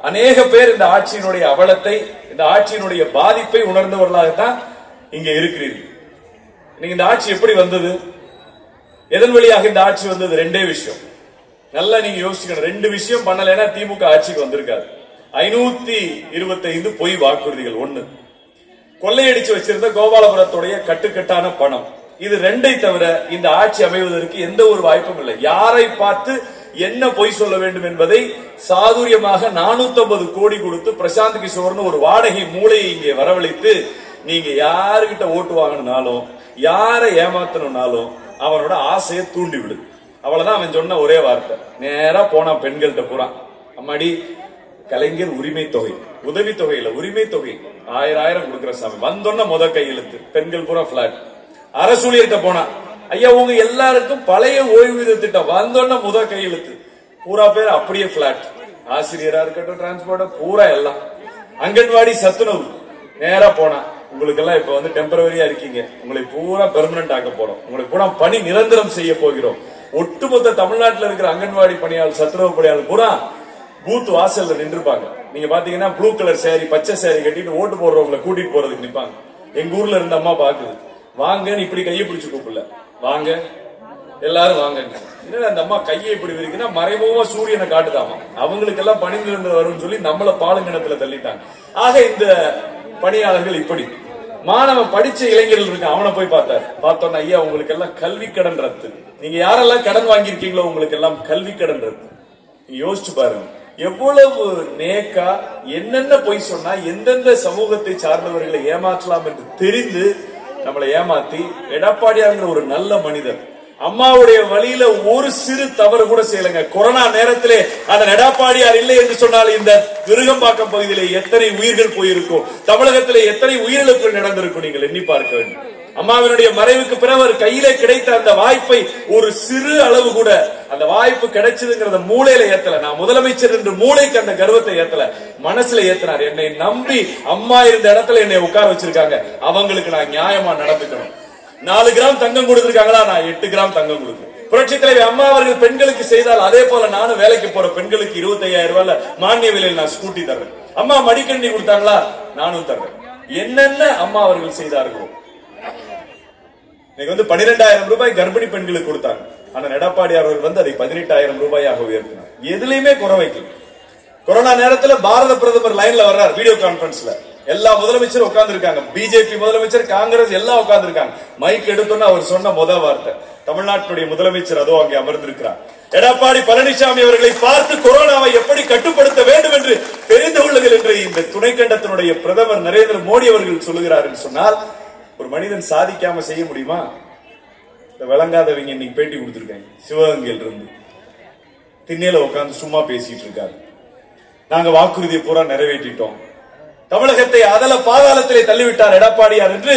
அநேக பேர் இந்த ஆட்சியினுடைய அவலத்தை, இந்த ஆட்சியினுடைய பாதிப்பை உணர்ந்தவர்களாகத்தான் இங்க இருக்கிறீர்கள். நீங்க இந்த ஆட்சி எப்படி வந்தது, எதன் வழியாக இந்த ஆட்சி வந்தது? 2 விஷயம் நல்லா நீங்க யோசிக்கணும். 2 விஷயம் பண்ணலைன்னா திமுக ஆட்சிக்கு வந்திருக்காது. 525 பொய் வாக்குறுதிகள். 1, கொள்ளையடிச்சு வச்சிருந்த கோபாலபுரத்துடைய கட்டுக்கட்டான பணம். இது 2ஐ தவிர இந்த ஆட்சி அமைவதற்கு எந்த ஒரு வாய்ப்பும் இல்லை. யாரை பார்த்து என்ன பொய் சொல்ல வேண்டும் என்பதை சாதுரியமாக 450 கோடி கொடுத்து பிரசாந்த் கிஷோர்னு ஒரு வாடகை மூளையை இங்கே வரவழைத்து, நீங்க யாருகிட்ட ஓட்டு வாங்கணும்னாலும் யாரை ஏமாத்தணும்னாலும் அவனோட ஆசையை தூண்டி விடு. அவ்வளவுதான் அவன் சொன்ன ஒரே வார்த்தை. நேரா போனா பெண்கள்கிட்ட பூரா, அம்மாடி கலைஞர் உரிமை தொகை, உதவி தொகையில உரிமை தொகை 1000 கொடுக்கிற சாமி. வந்தோன்ன முத கையெழுத்து, பெண்கள் பூரா பிளாட். அரசு ஊழியர்கிட்ட போனா, ஐயா உங்க எல்லாருக்கும் பழைய ஓய்வூதிய திட்டம். வந்தோன்ன முத கையெழுத்து, பூரா பேர் அப்படியே பிளாட். ஆசிரியரா இருக்கட்டும், டிரான்ஸ்போர்ட் பூரா எல்லாம். அங்கன்வாடி சத்துணவு நேரா போனா, உங்களுக்கு எல்லாம் இப்ப வந்து டெம்பரவரியா இருக்கீங்க, உங்களை பூரா பெர்மனன்ட் ஆக்க போறோம், உங்களுக்கு பூரா பணி நிரந்தரம் செய்ய போகிறோம். ஒட்டுமொத்த தமிழ்நாட்டில் இருக்கிற அங்கன்வாடி பணியாளர், சத்துணவு பணியாளர் பூரா பூத் வாசல்ல நின்றுப்பாங்க. நீங்க பாத்தீங்கன்னா ப்ளூ கலர் சேரி, பச்சை சேரி கட்டிட்டு ஓட்டு போடுறவங்களை கூட்டிட்டு போறதுக்கு நிப்பாங்க. எங்க ஊர்ல இருந்த அம்மா பாக்குது, வாங்கன்னு இப்படி கையை பிடிச்சு கூப்பிடல, வாங்க எல்லாரும் வாங்க. என்ன அந்த அம்மா கையை இப்படி இருக்குன்னா மறைமுகமா சூரியனை காட்டுதாமா, அவங்களுக்கு எல்லாம் பணி நிரந்தரம் வரும்னு சொல்லி நம்மள பாலுங்கிணத்துல தள்ளிட்டாங்க. ஆக இந்த பணியாளர்கள் இப்படி. மாணவன் படிச்ச இளைஞர்கள் இருக்கு, அவனை போய் பார்த்தாரு. பார்த்தோன்னா, ஐயா உங்களுக்கு எல்லாம் கல்வி கடன் ரத்து, நீங்க யாரெல்லாம் கடன் வாங்கியிருக்கீங்களோ உங்களுக்கு எல்லாம் கல்வி கடன் ரத்து. யோசிச்சு பாருங்க, எவ்வளவு நேக்கா என்னென்ன பொய் சொன்னா எந்தெந்த சமூகத்தை சார்ந்தவர்களை ஏமாற்றலாம் என்று தெரிந்து நம்மளை ஏமாத்தி, எடப்பாடியார் ஒரு நல்ல மனிதர் அம்மாவுடைய வழியில ஒரு சிறு தவறு கூட செய்யலங்க. கொரோனா நேரத்திலே அந்த எடப்பாடியார் இல்லை என்று சொன்னால் இந்த விருகம்பாக்கம் பகுதியிலே எத்தனை உயிர்கள் போயிருக்கும், தமிழகத்திலே எத்தனை உயிரிழப்புகள் நடந்திருக்கும், நீங்கள் எண்ணி பார்க்க வேண்டும். அம்மாவினுடைய மறைவுக்கு பிறகு கையிலே கிடைத்த அந்த வாய்ப்பை ஒரு சிறு அளவு கூட அந்த வாய்ப்பு கிடைச்சதுங்கிறத மூளையில ஏத்தல. நான் முதலமைச்சர் என்று மூளைக்கு அந்த கர்வத்தை ஏத்தல, மனசுல ஏத்தினார். என்னை நம்பி அம்மா இருந்த இடத்துல என்னை உட்கார வச்சிருக்காங்க, அவங்களுக்கு நான் நியாயமா நடந்துக்கணும். 4 கிராம் தங்கம் கொடுத்திருக்காங்களா, நான் 8 கிராம் தங்கம் கொடுக்கிறேன். புரட்சி தலைவி அம்மா அவர்கள் பெண்களுக்கு செய்தால் அதே போல நானும் வேலைக்கு போற பெண்களுக்கு 25,000 ரூபாய் மானிய விலையில் நான் ஸ்கூட்டி தர்றேன். அம்மா மடிக்கண்ணி கொடுத்தாங்களா, நானும் தர்றேன். என்னென்ன அம்மா அவர்கள் செய்தார்களோ. இன்னைக்கு வந்து 12,000 ரூபாய் கர்ப்பிணி பெண்களுக்கு கொடுத்தாங்க. ஆனா எடப்பாடியார் அவர்கள் வந்து அதை 18,000 ரூபாயாக உயர்த்தினார். எதுலையுமே குறை வைக்கல. கொரோனா நேரத்தில் பாரத பிரதமர் லைன்ல வர்றார், வீடியோ கான்பரன்ஸ்ல எல்லா முதலமைச்சரும் உட்கார்ந்து இருக்காங்க, பிஜேபி முதலமைச்சர், காங்கிரஸ் எல்லாம் உட்கார்ந்து இருக்காங்க. மைக் எடுத்தோன்னு அவர் சொன்ன முதல் வார்த்தை, தமிழ்நாட்டுடைய முதலமைச்சர் அதோ அங்கே அமர்ந்திருக்கிறார், எடப்பாடி பழனிசாமி அவர்களை பார்த்து கொரோனாவை எப்படி கட்டுப்படுத்த வேண்டும் என்று தெரிந்து கொள்ளுங்கள் என்று இந்த துணைக்கண்டத்தினுடைய பிரதமர் நரேந்திர மோடி அவர்கள் சொல்லுகிறார் என்று சொன்னால், ஒரு மனிதன் சாதிக்காம செய்ய முடியுமா? விளங்காதவங்க இன்னைக்கு பேட்டி கொடுத்திருக்காங்க. சிவகங்கையில் இருந்து திண்ணையில உட்கார்ந்து சும்மா பேசிட்டு இருக்காரு. நாங்க வாக்குறுதியை பூரா நிறைவேற்றிட்டோம், தமிழகத்தை அதல பாதாளத்திலே தள்ளிவிட்டார் எடப்பாடியார் என்று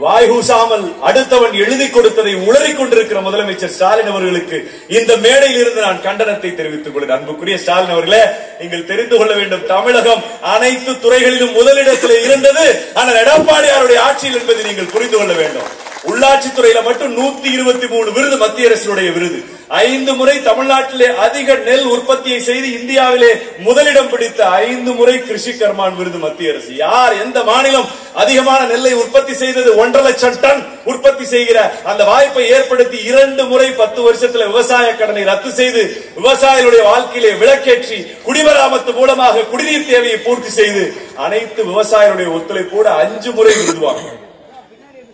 வாய்கூசாமல் அடுத்தவன் எழுதி கொடுத்ததை உளறிக் கொண்டிருக்கிற முதலமைச்சர் ஸ்டாலின் அவர்களுக்கு இந்த மேடையில் இருந்து நான் கண்டனத்தை தெரிவித்துக் கொள்கிறேன். அன்புக்குரிய ஸ்டாலின் அவர்களே, நீங்கள் தெரிந்து கொள்ள வேண்டும், தமிழகம் அனைத்து துறைகளிலும் முதலிடத்தில் இருந்தது ஆனால் எடப்பாடியாருடைய ஆட்சியில் என்பதை நீங்கள் புரிந்து கொள்ள வேண்டும். உள்ளாட்சித்துறையில மட்டும் 123 விருது மத்திய அரசுடைய விருது. 5 முறை தமிழ்நாட்டிலே அதிக நெல் உற்பத்தியை செய்து இந்தியாவிலே முதலிடம் பிடித்த 5 முறை கிருஷி கர்மான் விருது மத்திய அரசு. யார் எந்த மாநிலம் அதிகமான நெல்லை உற்பத்தி செய்தது? 1.5 லட்சம் டன் உற்பத்தி செய்கிற அந்த வாய்ப்பை ஏற்படுத்தி 2 முறை 10 வருஷத்துல விவசாய கடனை ரத்து செய்து விவசாயிகளுடைய வாழ்க்கையிலே விளக்கேற்றி குடிமராமத்து மூலமாக குடிநீர் தேவையை பூர்த்தி செய்து அனைத்து விவசாயிகளுடைய ஒத்துழைப்போடு 5 முறை விருதுவாங்க.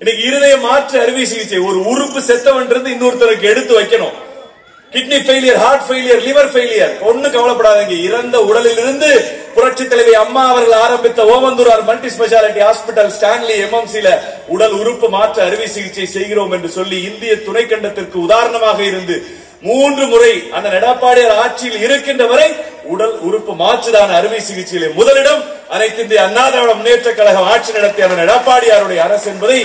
இன்னைக்கு இருதய மாற்று அறுவை சிகிச்சை, ஒரு உறுப்பு செத்தவன் இருந்து இன்னொருத்தருக்கு எடுத்து வைக்கணும். Kidney failure, heart failure, liver failure, ஒண்ணு கவலைப்படாதீங்க. இறந்த உடலில் இருந்து புரட்சி தலைவி அம்மா அவர்கள் ஆரம்பித்த Omandurar multi speciality hospital, Stanley எம்எம்சில உடல் உறுப்பு மாற்று அறுவை சிகிச்சை செய்கிறோம் என்று சொல்லி இந்திய துணைக்கண்டத்திற்கு உதாரணமாக இருந்து 3 முறை அந்த எடப்பாடியார் ஆட்சியில் இருக்கின்ற வரை உடல் உறுப்பு மாற்றுதான அறுவை சிகிச்சையிலே முதலிடம் அனைத்து இந்திய அண்ணா திராவிட முன்னேற்ற கழகம் ஆட்சி நடத்திய எடப்பாடியாருடைய அரசு என்பதை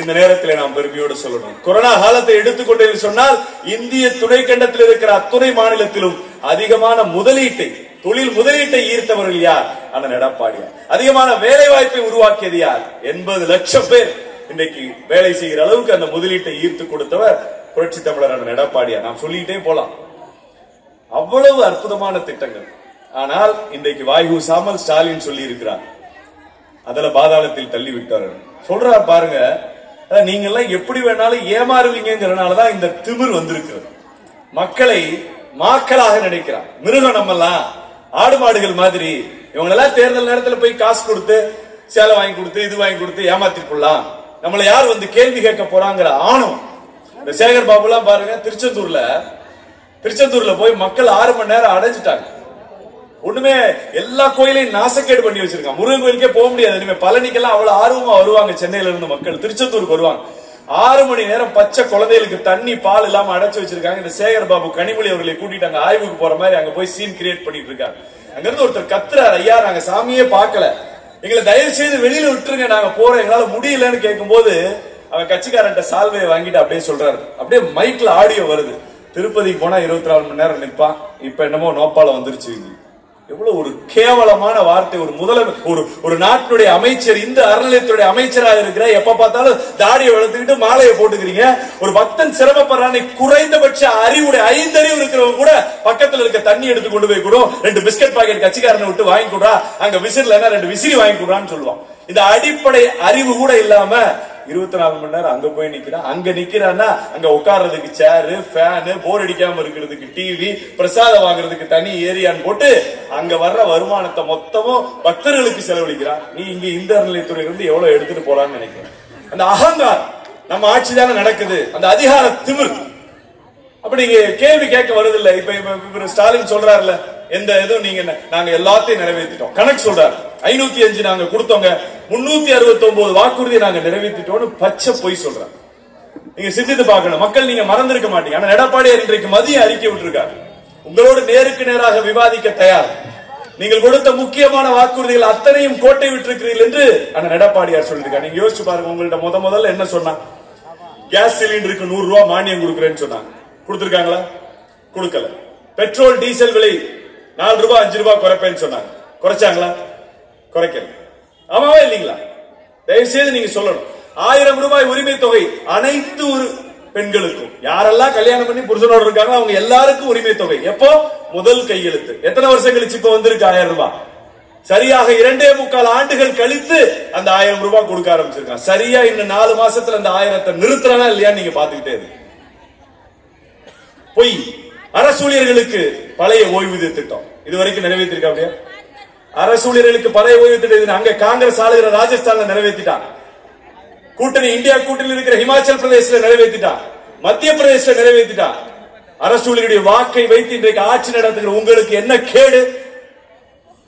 இந்த நேரத்தில் நாம் பெருமையோடு சொல்லணும். கொரோனா காலத்தை எடுத்துக்கொண்டே சொன்னால் இந்திய துணைக்கண்டத்தில் இருக்கிற அத்துணை மாநிலத்திலும் அதிகமான முதலீட்டை, தொழில் முதலீட்டை ஈர்த்தவர்கள் யார்? அண்ணன் எடப்பாடியார். அதிகமான வேலை வாய்ப்பை உருவாக்கியது யார்? 80 லட்சம் பேர் இன்றைக்கு வேலை செய்கிற அளவுக்கு அந்த முதலீட்டை ஈர்த்து கொடுத்தவர் புரட்சி தமிழர் அண்ணன் எடப்பாடியார். நாம் சொல்லிட்டே போலாம், அவ்வளவு அற்புதமான திட்டங்கள். ஆனால் இன்றைக்கு வாய்கூசாமல் ஸ்டாலின் சொல்லி இருக்கிறார், அதுல பாதாளத்தில் தள்ளி விட்டார் சொல்றார். பாருங்க, நீங்க எல்லாம் எப்படி வேணாலும் ஏமாறுவீங்கிறதுனாலதான் இந்த திமிர் வந்திருக்கிறது. மக்களை மாக்களாக நினைக்கிறார். மிருகம் நம்மெல்லாம் ஆடு மாடுகள் மாதிரி. இவங்களெல்லாம் தேர்தல் நேரத்தில் போய் காசு கொடுத்து சேலை வாங்கி கொடுத்து இது வாங்கி கொடுத்து ஏமாத்திட்டு போடலாம், நம்மளை யார் வந்து கேள்வி கேட்க போறாங்கிற ஆணும். இந்த சேகர் பாபு எல்லாம் பாருங்க, திருச்செந்தூர்ல போய் மக்கள் 6 மணி நேரம் அடைஞ்சிட்டாங்க. ஒண்ணுமே எல்லா கோயிலையும் நாசக்கேடு பண்ணி வச்சிருக்காங்க. முருகன் கோயிலுக்கே போக முடியாது. இனிமே பழனிக்கெல்லாம் அவ்வளவு ஆர்வமா வருவாங்க. சென்னையில இருந்து மக்கள் திருச்செந்தூருக்கு வருவாங்க. 6 மணி நேரம் பச்சை குழந்தைகளுக்கு தண்ணி பால் இல்லாம அடைச்சு வச்சிருக்காங்க. இந்த சேகர் பாபு கனிமொழி அவர்களை கூட்டிட்டாங்க, ஆய்வுக்கு போற மாதிரி அங்க போய் சீன் கிரியேட் பண்ணிட்டு இருக்காங்க. அங்க இருந்து ஒருத்தர் கத்துறாரு, ஐயா நாங்க சாமியே பார்க்கல, எங்களை தயவு செய்து வெளியில விட்டுருங்க, நாங்க போறோம், எங்களால முடியலன்னு கேட்கும் போது அவன் கட்சிக்காரன் சால்வையை வாங்கிட்டு அப்படியே சொல்றாரு. அப்படியே மைக்ல ஆடியோ வருது, திருப்பதிக்கு போனா 24 மணி நேரம் நிற்பான், இப்ப என்னமோ நோப்பால வந்துருச்சு. எவ்வளவு ஒரு கேவலமான வார்த்தை. ஒரு நாட்டுடைய அமைச்சர், இந்த அறநிலையத்துடைய அமைச்சராக இருக்கிற, எப்ப பார்த்தாலும் தாடியை வளர்த்துக்கிட்டு மாலையை போட்டுக்கிறீங்க. ஒரு பக்தன் சிரமப்படுறான், குறைந்தபட்ச அறிவுடைய 5 அறிவு இருக்கிறவங்க கூட பக்கத்துல இருக்க தண்ணி எடுத்து கொண்டு போய் கூட 2 பிஸ்கட் பாக்கெட் கட்சிக்காரனை விட்டு வாங்கி கொடுறா, அங்க விசிறில 2 விசிறி வாங்கி கொடுறான்னு சொல்லுவான். இந்த அடிப்படை அறிவு கூட இல்லாம 24 மணி நேரம் அங்க போய் நிக்கிறான். அங்க நிக்கிறான்னா அங்க உட்கார்றதுக்கு சேரு, ஃபேனு, போர் அடிக்காம இருக்கிறதுக்கு டிவி, பிரசாதம் வாங்குறதுக்கு தனி ஏரியான்னு போட்டு அங்க வர்ற வருமானத்தை மொத்தமும் பக்தர்களுக்கு செலவழிக்கிறான். நீ இங்க இந்த அறநிலையத்துறையில இருந்து எவ்வளவு எடுத்துட்டு போறான்னு நினைக்கிறேன். அந்த அகங்காரம் நம்ம ஆட்சி தானே நடக்குது, அந்த அதிகார திமிர். அப்ப நீங்க கேள்வி கேட்க வருதில்லை. இப்ப ஸ்டாலின் சொல்றாருல, எந்த எதுவும் நீங்க நாங்க எல்லாத்தையும் நிறைவேற்றிட்டோம் கணக்கு சொல்றாரு. 505 நாங்க கொடுத்தோங்க, 369 வாக்குறுதியை நாங்க நிறைவேற்றிட்டோம்னு பச்சை பொய் சொல்றாங்க. நீங்க சிந்தித்து பார்க்கணும். மக்கள் நீங்க மறந்திருக்க மாட்டீங்க. ஆனா எடப்பாடியார் இன்றைக்கு மதிய அறிக்கை விட்டுருக்காரு, உங்களோடு நேருக்கு நேராக விவாதிக்க தயார், நீங்கள் கொடுத்த முக்கியமான வாக்குறுதிகள் அத்தனையும் கோட்டை விட்டிருக்கிறீர்கள் என்று அண்ணன் எடப்பாடியார் சொல்லிருக்காரு. நீங்க யோசிச்சு பாருங்க, உங்கள்ட்ட முதல்ல என்ன சொன்னா, கேஸ் சிலிண்டருக்கு 100 ரூபாய் மானியம் கொடுக்குறேன்னு சொன்னாங்க. கொடுத்திருக்காங்களா? கொடுக்கல. பெட்ரோல் டீசல் விலை 4 ரூபாய் 5 ரூபாய் குறைப்பேன்னு சொன்னாங்க. குறைச்சாங்களா? குறைக்கல. ஆமாவா இல்லீங்களா? தயவு செய்து நீங்க சொல்லணும். 1000 ரூபாய் உரிமை தொகை அனைத்து ஒரு பெண்களுக்கும், யாரெல்லாம் கல்யாணம் பண்ணி புருஷனோட இருக்காங்க அவங்க எல்லாருக்கும் உரிமை தொகை. எப்போ? முதல் கையெழுத்து. எத்தனை வருஷம் கழிச்சு இப்ப வந்திருக்கு 1000 ரூபாய்? சரியாக 2.25 ஆண்டுகள் கழித்து அந்த 1000 ரூபாய் கொடுக்க ஆரம்பிச்சிருக்காங்க. சரியா இன்னும் 4 மாசத்துல அந்த 1000 நிறுத்துறனா இல்லையா நீங்க பாத்துக்கிட்டே இருக்கு. பொய். அரசு ஊழியர்களுக்கு பழைய ஓய்வூதிய திட்டம் இதுவரைக்கும் நிறைவேற்றிருக்கா? அப்படியா? அரசு ஊழியர்களுக்கு பழைய ஓய்வு திட்டம் அங்க காங்கிரஸ் ஆளுகிற ராஜஸ்தான்ல நிறைவேற்றிட்டான். கூட்டணி இந்தியா கூட்டணியில் இருக்கிற ஹிமாச்சல் பிரதேசல நிறைவேற்றிட்டான், மத்திய பிரதேசல நிறைவேற்றிட்டான். அரசு ஊழியருடைய வாக்கை வைத்து இன்றைக்கு ஆட்சி நடத்துகிற உங்களுக்கு என்ன கேடு?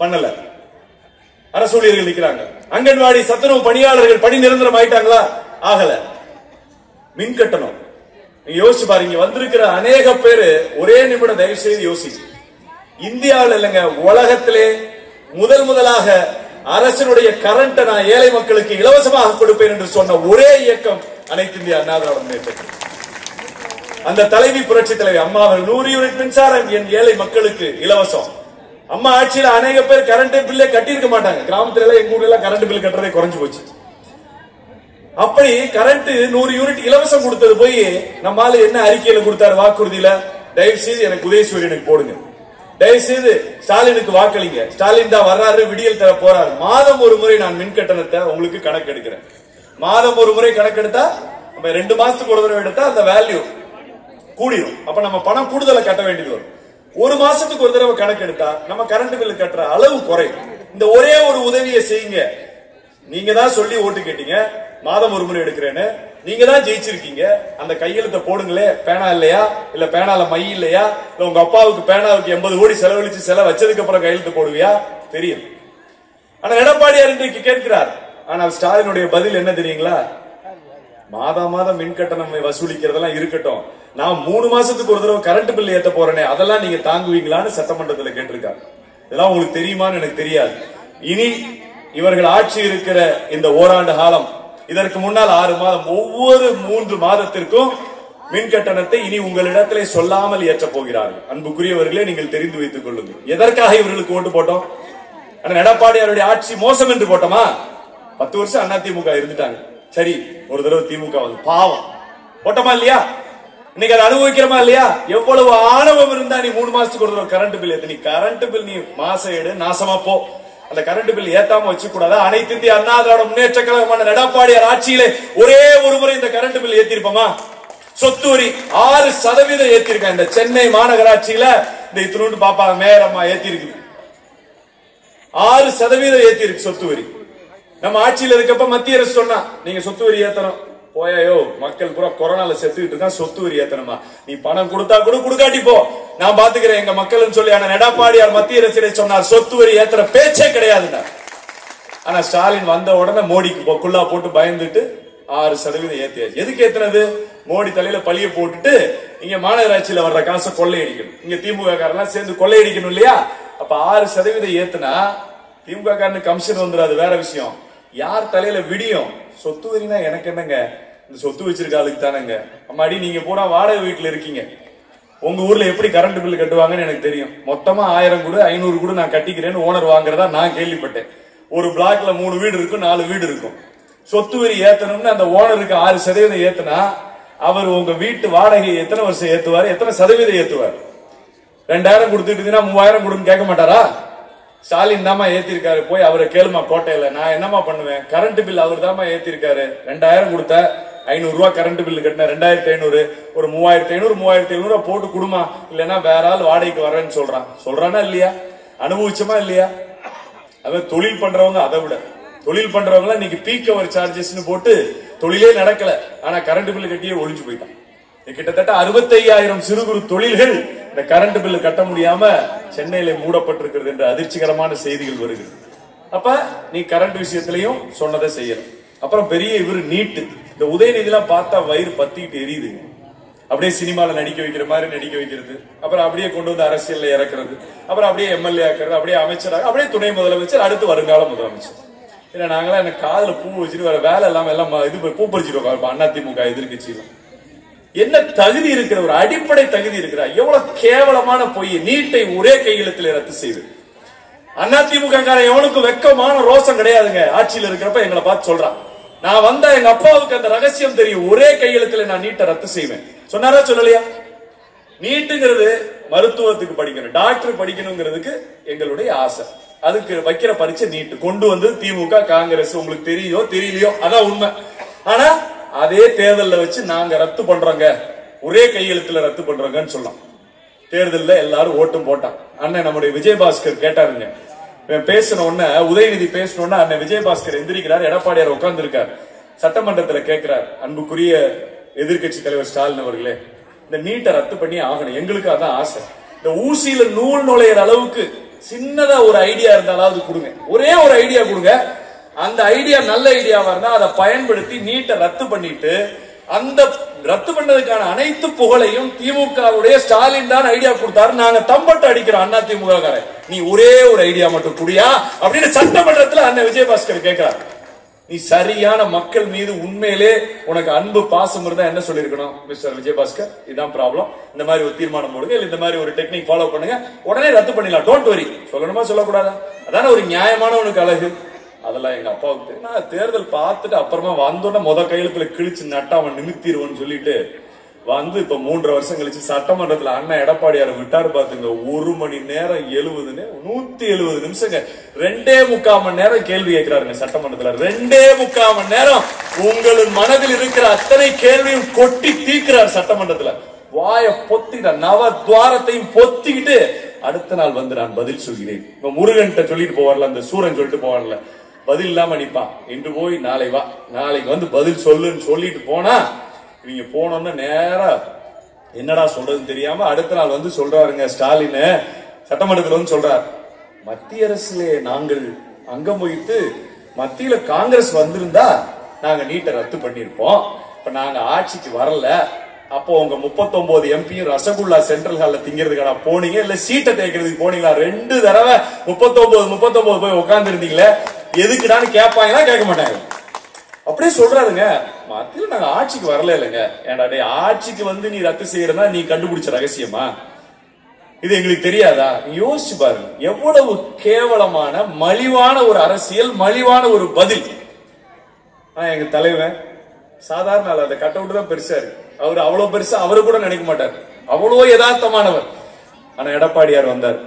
பண்ணல. அரசு ஊழியர்கள் நிற்கிறாங்க. அங்கன்வாடி சத்துணவு பணியாளர்கள் பணி நிரந்தரம் ஆயிட்டாங்களா? ஆகல. மின் கட்டணம் நீங்க யோசிச்சு பாருங்க, வந்திருக்கிற அநேக பேரு ஒரே நிமிடம் தயவு செய்து யோசிச்சு, இந்தியாவில் இல்லைங்க உலகத்திலே முதலாக அரசனுடைய கரண்ட் நான் ஏழை மக்களுக்கு இலவசமாக கொடுப்பேன் என்று சொன்ன ஒரே இயக்கம் அனைத்து இந்திய அண்ணா திராவிட முன்னேற்ற கழகம். அந்த தலைவி புரட்சி தலைவி அம்மா அவர்கள் 100 யூனிட் மின்சாரம் என் ஏழை மக்களுக்கு இலவசம். அம்மா ஆட்சியில் அநேக பேர் கரண்ட் பில்லே கட்டியிருக்க மாட்டாங்க. கிராமத்துல எங்க ஊர்ல கரண்ட் பில் கட்டுறதே குறைஞ்சு போச்சு. அப்படி கரண்ட் 100 யூனிட் இலவசம் கொடுத்தது போய் நம்மால என்ன அறிக்கையில கொடுத்தாரு வாக்குறுதியில, தயவு செய்து எனக்கு உதயசூரியனுக்கு போடுங்க, தயவு செய்து ஸ்டாலினுக்கு வாக்களிங்க, ஸ்டாலின் தான் வர்றாரு, விடியல் தர போறாரு, மாதம் ஒரு முறை நான் மின் கட்டணத்தை உங்களுக்கு கணக்கு எடுக்கிறேன், மாதம் ஒரு முறை கணக்கெடுத்தா நம்ம 2 மாசத்துக்கு ஒரு தடவை எடுத்தா அந்த வேல்யூ கூடிரும். அப்ப நம்ம பணம் கூடுதலை கட்ட வேண்டியது வரும். 1 மாசத்துக்கு ஒரு தடவை கணக்கு எடுத்தா நம்ம கரண்ட் பில் கட்டுற அளவு குறையும். இந்த ஒரே ஒரு உதவியை செய்யுங்க. நீங்க தான் சொல்லி ஓட்டு கேட்டீங்க, மாதம் ஒரு முறை எடுக்கிறேன்னு, நீங்க தான் ஜெயிச்சிருக்கீங்க. அந்த கையெழுத்தை போடுங்களே. பேனா இல்லையா, இல்ல பேனால மை இல்லையா, இல்ல உங்க அப்பாவுக்கு பேனாவுக்கு 80 கோடி செலவழிச்சு செலவு வச்சதுக்கு அப்புறம் கையெழுத்து போடுவியா தெரியும். ஆனா எடப்பாடியார் இன்றைக்கு கேட்கிறார். ஆனால் ஸ்டாலினுடைய பதில் என்ன தெரியுங்களா? மாதம் மின் கட்டணம் வசூலிக்கிறதெல்லாம் இருக்கட்டும், நான் 3 மாசத்துக்கு ஒரு தடவை கரண்ட் பில் ஏத்த போறேனே, அதெல்லாம் நீங்க தாங்குவீங்களான்னு சட்டமன்றத்தில் கேட்டிருக்காங்க. இதெல்லாம் உங்களுக்கு தெரியுமான்னு எனக்கு தெரியாது. இனி இவர்கள் ஆட்சி இருக்கிற இந்த ஓராண்டு காலம், இதற்கு முன்னால் 6 மாதம், ஒவ்வொரு 3 மாதத்திற்கும் மின் கட்டணத்தை இனி உங்களிடத்திலே சொல்லாமல் ஏற்ற போகிறார்கள். அன்புக்குரியவர்களே, நீங்கள் தெரிந்து வைத்துக் கொள்ளுங்கள். எதற்காக இவர்களுக்கு ஓட்டு போட்டோம்? எடப்பாடியாருடைய ஆட்சி மோசம் என்று போட்டோமா? 10 வருஷம் அதிமுக இருந்துட்டாங்க, சரி ஒரு தடவை திமுக வந்து பாவம் போட்டோமா இல்லையா? இன்னைக்கு அதை அனுபவிக்கிறோமா இல்லையா? எவ்வளவு ஆணவம் இருந்தா நீ 3 மாசத்துக்கு ஒரு தடவை கரண்ட் பில் ஏத்து, நீ கரண்ட் பில் நீ மாசம் எடு, நாசமா போ. அந்த கரண்ட் பில் ஏத்தாம வச்சு கூடாதா? அனைத்து இந்திய அண்ணா திராவிட முன்னேற்ற கழகமான எடப்பாடியார் ஆட்சியிலே ஒரே ஒரு முறை இந்த கரண்ட் பில் ஏத்திருப்போமா? சொத்து வரி 6% ஏத்திருக்கேன். இந்த சென்னை மாநகராட்சியில இந்த இத்தினோண்டு பாப்பாங்க மேயரம்மா ஏத்திருக்கு, 6% ஏத்திருக்கு சொத்து வரி. நம்ம ஆட்சியில் இருக்கப்ப மத்திய அரசு சொன்னா நீங்க சொத்து வரி ஏத்தணும், போயோ மக்கள் பூரா கொரோனால செத்துக்கிட்டு இருக்கான், சொத்து வரி ஏத்தணுமா? நீ பணம் கொடுத்தா கூட கொடுக்காட்டி போ, நான் பாத்துக்கிறேன் எங்க மக்கள் சொல்லி. ஆனா எடப்பாடியார் மத்திய அரசிலே சொன்னார் சொத்து வரி ஏத்துற பேச்சே கிடையாதுன்னா. ஆனா ஸ்டாலின் வந்த உடனே மோடிக்கு குள்ளா போட்டு பயந்துட்டு 6% ஏத்தியாச்சு. எதுக்கு ஏத்துனது? மோடி தலையில பழிய போட்டுட்டு இங்க மாநகராட்சியில வர்ற காசை கொள்ளையடிக்கணும், இங்க திமுக காரெல்லாம் சேர்ந்து கொள்ளையடிக்கணும் இல்லையா? அப்ப 6% ஏத்துனா திமுக காரனுக்கு கமிஷன் வந்துடாது, வேற விஷயம். யார் தலையில விடியும்? சொத்து வரினா எனக்கு என்னங்க, இந்த சொத்து வச்சிருக்க ஆளுக்கு தானங்க. அம்மாடி நீங்க பூரா வாடகை வீட்டுல இருக்கீங்க, உங்க ஊர்ல எப்படி கரண்ட் பில் கட்டுவாங்கன்னு எனக்கு தெரியும். மொத்தமா 1000 கூட 500 கூட நான் கட்டிக்கிறேன்னு ஓனர் வாங்குறதா நான் கேள்விப்பட்டேன். ஒரு பிளாக்ல 3 வீடு இருக்கும், 4 வீடு இருக்கும். சொத்து வரி ஏத்தணும்னு அந்த ஓனருக்கு 6% ஏத்துனா அவர் உங்க வீட்டு வாடகை எத்தனை வருஷம் ஏத்துவாரு, எத்தனை சதவீதம் ஏத்துவார்? 2000 கொடுத்துட்டு 3000 கொடுன்னு கேட்க மாட்டாரா? ஸ்டாலின் தாமா ஏத்திருக்காரு, போய் அவரை கேளுமா கோட்டையில. நான் என்னமா பண்ணுவேன்? கரண்ட் பில் அவர் தாமா ஏத்திருக்காரு. 2000 கொடுத்த 500 ரூபாய் கரண்ட் பில் கட்டின 2500, ஒரு 3500 3700 போட்டு கொடுமா, இல்லைன்னா வேற ஆள் வாடகைக்கு வரேன்னு சொல்றானா இல்லையா? அனுபவிச்சமா இல்லையா? அவன் தொழில் பண்றவங்க அதை விட தொழில் பண்றவங்க இன்னைக்கு பீக் அவர் சார்ஜஸ் போட்டு தொழிலே நடக்கல, ஆனா கரண்ட் பில் கட்டியே ஒழிஞ்சு போயிட்டான். கிட்டத்தட்ட 65,000 சிறு குறு தொழில்கள் இந்த கரண்ட் பில் கட்ட முடியாம சென்னையில மூடப்பட்டிருக்கிறது என்ற அதிர்ச்சிகரமான செய்திகள் வருகிறது. அப்ப நீ கரண்ட் விஷயத்திலையும் சொன்னதை செய்யலாம். அப்புறம் பெரிய இவரு நீட்டு, இந்த உதயநிதி எல்லாம் பார்த்தா வயிறு பத்திட்டு எரியுது. அப்படியே சினிமால நடிக்க வைக்கிற மாதிரி நடிக்க வைக்கிறது, அப்புறம் அப்படியே கொண்டு வந்து அரசியல்ல இறக்குறது, அப்புறம் அப்படியே எம்எல்ஏ ஆக்குறது, அப்படியே அமைச்சராக, அப்படியே துணை முதலமைச்சர், அடுத்து வருங்கால முதலமைச்சர். ஏன்னா நாங்களாம் எனக்கு காதுல பூ வச்சுட்டு வேற வேலை இல்லாம எல்லாம் இது பூ பறிச்சிருக்கோம். அதிமுக எதிர்கட்சியிலும் என்ன தகுதி இருக்கிற, ஒரு அடிப்படை தகுதி இருக்கிற, எவ்வளவு கேவலமான பொய். நீட்டை ஒரே கையெழுத்தில் ரத்து செய்து அதிமுக எவனுக்கும் வெக்கமான ரோசம் கிடையாதுங்க. ஆட்சியில் இருக்கிறப்ப எங்களை பார்த்து சொல்றான், நான் வந்தா எங்க அப்பாவுக்கு அந்த ரகசியம் தெரியும், ஒரே கையெழுத்துல நான் நீட்டை ரத்து செய்வேன் சொன்னாரா சொல்லலையா? நீட்டுங்கிறது மருத்துவத்துக்கு படிக்கணும், டாக்டர் படிக்கணுங்கிறதுக்கு எங்களுடைய ஆசை. அதுக்கு வைக்கிற பரீட்சை நீட்டு கொண்டு வந்து திமுக காங்கிரஸ், உங்களுக்கு தெரியுதோ தெரியலையோ அதான் உண்மை. ஆனா அதே தேர்தலில் வச்சு நாங்க ரத்து பண்றோங்க, ஒரே கையெழுத்துல ரத்து பண்றோங்கன்னு சொல்லலாம். தேர்தலில் எல்லாரும் ஓட்டும் போட்டான். அண்ணன் நம்முடைய விஜயபாஸ்கர் கேட்டாருங்க, பேசின உடனே உதயநிதி பேசின உடனே அண்ணன் விஜயபாஸ்கர் எந்திரிக்கிறார், எடப்பாடியார் உட்கார்ந்து இருக்கார், சட்டமன்றத்தில் கேட்கிறார், அன்புக்குரிய எதிர்கட்சி தலைவர் ஸ்டாலின் அவர்களே, இந்த நீட்டை ரத்து பண்ணி ஆகணும், எங்களுக்கு அதான் ஆசை. இந்த ஊசியில நூல் நுழையிற அளவுக்கு சின்னதா ஒரு ஐடியா இருந்தாலாவது கொடுங்க, ஒரே ஒரு ஐடியா கொடுங்க. அந்த ஐடியா நல்ல ஐடியாவா இருந்தா அதை பயன்படுத்தி நீட்டை ரத்து பண்ணிட்டு அந்த ரத்து பண்ணதுக்கான அனைத்து புகழையும் திமுகவுடைய ஸ்டாலின் தான் ஐடியா கொடுத்தாரு. நாங்க தம்பட்டு அடிக்கிறோம் அண்ணா திமுக. நீ ஒரே ஒரு ஐடியா மட்டும் குடியா அப்படின்னு சட்டமன்றத்தில் அண்ணன் விஜயபாஸ்கர் கேட்கிறார். நீ சரியான மக்கள் மீது உண்மையிலே உனக்கு அன்பு பாசம் இருந்தா என்ன சொல்லிருக்கணும்? மிஸ்டர் விஜயபாஸ்கர், இதுதான் ப்ராப்ளம், இந்த மாதிரி ஒரு தீர்மானம் போடுங்க, இல்ல இந்த மாதிரி ஒரு டெக்னிக் ஃபாலோ பண்ணுங்க, உடனே ரத்து பண்ணிடலாம், டோன்ட் வரி. சொல்லணுமா சொல்லக்கூடாதா? அதான ஒரு நியாயமான உனக்கு அழகு. அதெல்லாம் எங்க அப்பாவுக்கு தெரியும். நான் தேர்தல் பார்த்துட்டு அப்புறமா வந்தோட கையெழுத்துல கிழிச்சு நட்டா அவன் நிமித்திடுவோன்னு சொல்லிட்டு வந்து இப்ப 3.5 வருஷம் கழிச்சு சட்டமன்றத்துல அண்ணன் எடப்பாடியார் விட்டாரு பாத்துங்க. 1 மணி நேரம் 170 நிமிஷங்க, 2.25 மணி நேரம் கேள்வி கேட்கிறாருங்க சட்டமன்றத்துல. 2.25 மணி நேரம் உங்களின் மனதில் இருக்கிற அத்தனை கேள்வியும் கொட்டி தீக்கிறார் சட்டமன்றத்துல. வாய பொத்திட்ட நவத்வாரத்தையும் பொத்திக்கிட்டு அடுத்த நாள் வந்து நான் பதில் சொல்கிறேன். இப்ப முருகன் சொல்லிட்டு போவார்ல, அந்த சூரன் சொல்லிட்டு போவார்ல, பதில் இல்லாம நிப்பான். இன்று போய் நாளை வா, நாளைக்கு வந்து பதில் சொல்லுன்னு சொல்லிட்டு போனா இவங்க போனோன்னு நேரா என்னடா சொல்றதுன்னு தெரியாம அடுத்த நாள் வந்து சொல்றாருங்க ஸ்டாலின் சட்டமன்றத்தில் வந்து சொல்றார், மத்திய அரசுல நாங்கள் அங்கம் வகித்து மத்தியில காங்கிரஸ் வந்திருந்தா நாங்க நீட்டை ரத்து பண்ணிருப்போம். இப்ப நாங்க ஆட்சிக்கு வரல. அப்போ உங்க 39 எம்பியும் ரசகுல்லா சென்ட்ரல் ஹால்ல திங்கிறதுக்கான போனீங்க, இல்ல சீட்டை தேய்க்கிறதுக்கு போனீங்களா? 2 தடவை 39 போய் உட்கார்ந்து இருந்தீங்களே, எதுக்குடான்னு கேட்பாங்கன்னா கேட்க மாட்டாங்க. அப்படியே சொல்றாருங்க, மத்தியில நாங்க ஆட்சிக்கு வரல இல்லைங்க. ஏன்டா டே, ஆட்சிக்கு வந்து நீ ரத்து செய்யறதா நீ கண்டுபிடிச்ச ரகசியமா? இது எங்களுக்கு தெரியாதா? யோசிச்சு பாருங்க, எவ்வளவு கேவலமான மலிவான ஒரு அரசியல், மலிவான ஒரு பதில். எங்க தலைவன் சாதாரண ஆள், அந்த கட் அவுட் தான் பெருசா இருக்கு. அவரு அவ்வளவு பெருசா அவரு கூட நினைக்க மாட்டார், அவ்வளவு யதார்த்தமானவர். ஆனா எடப்பாடியார் வந்தார்,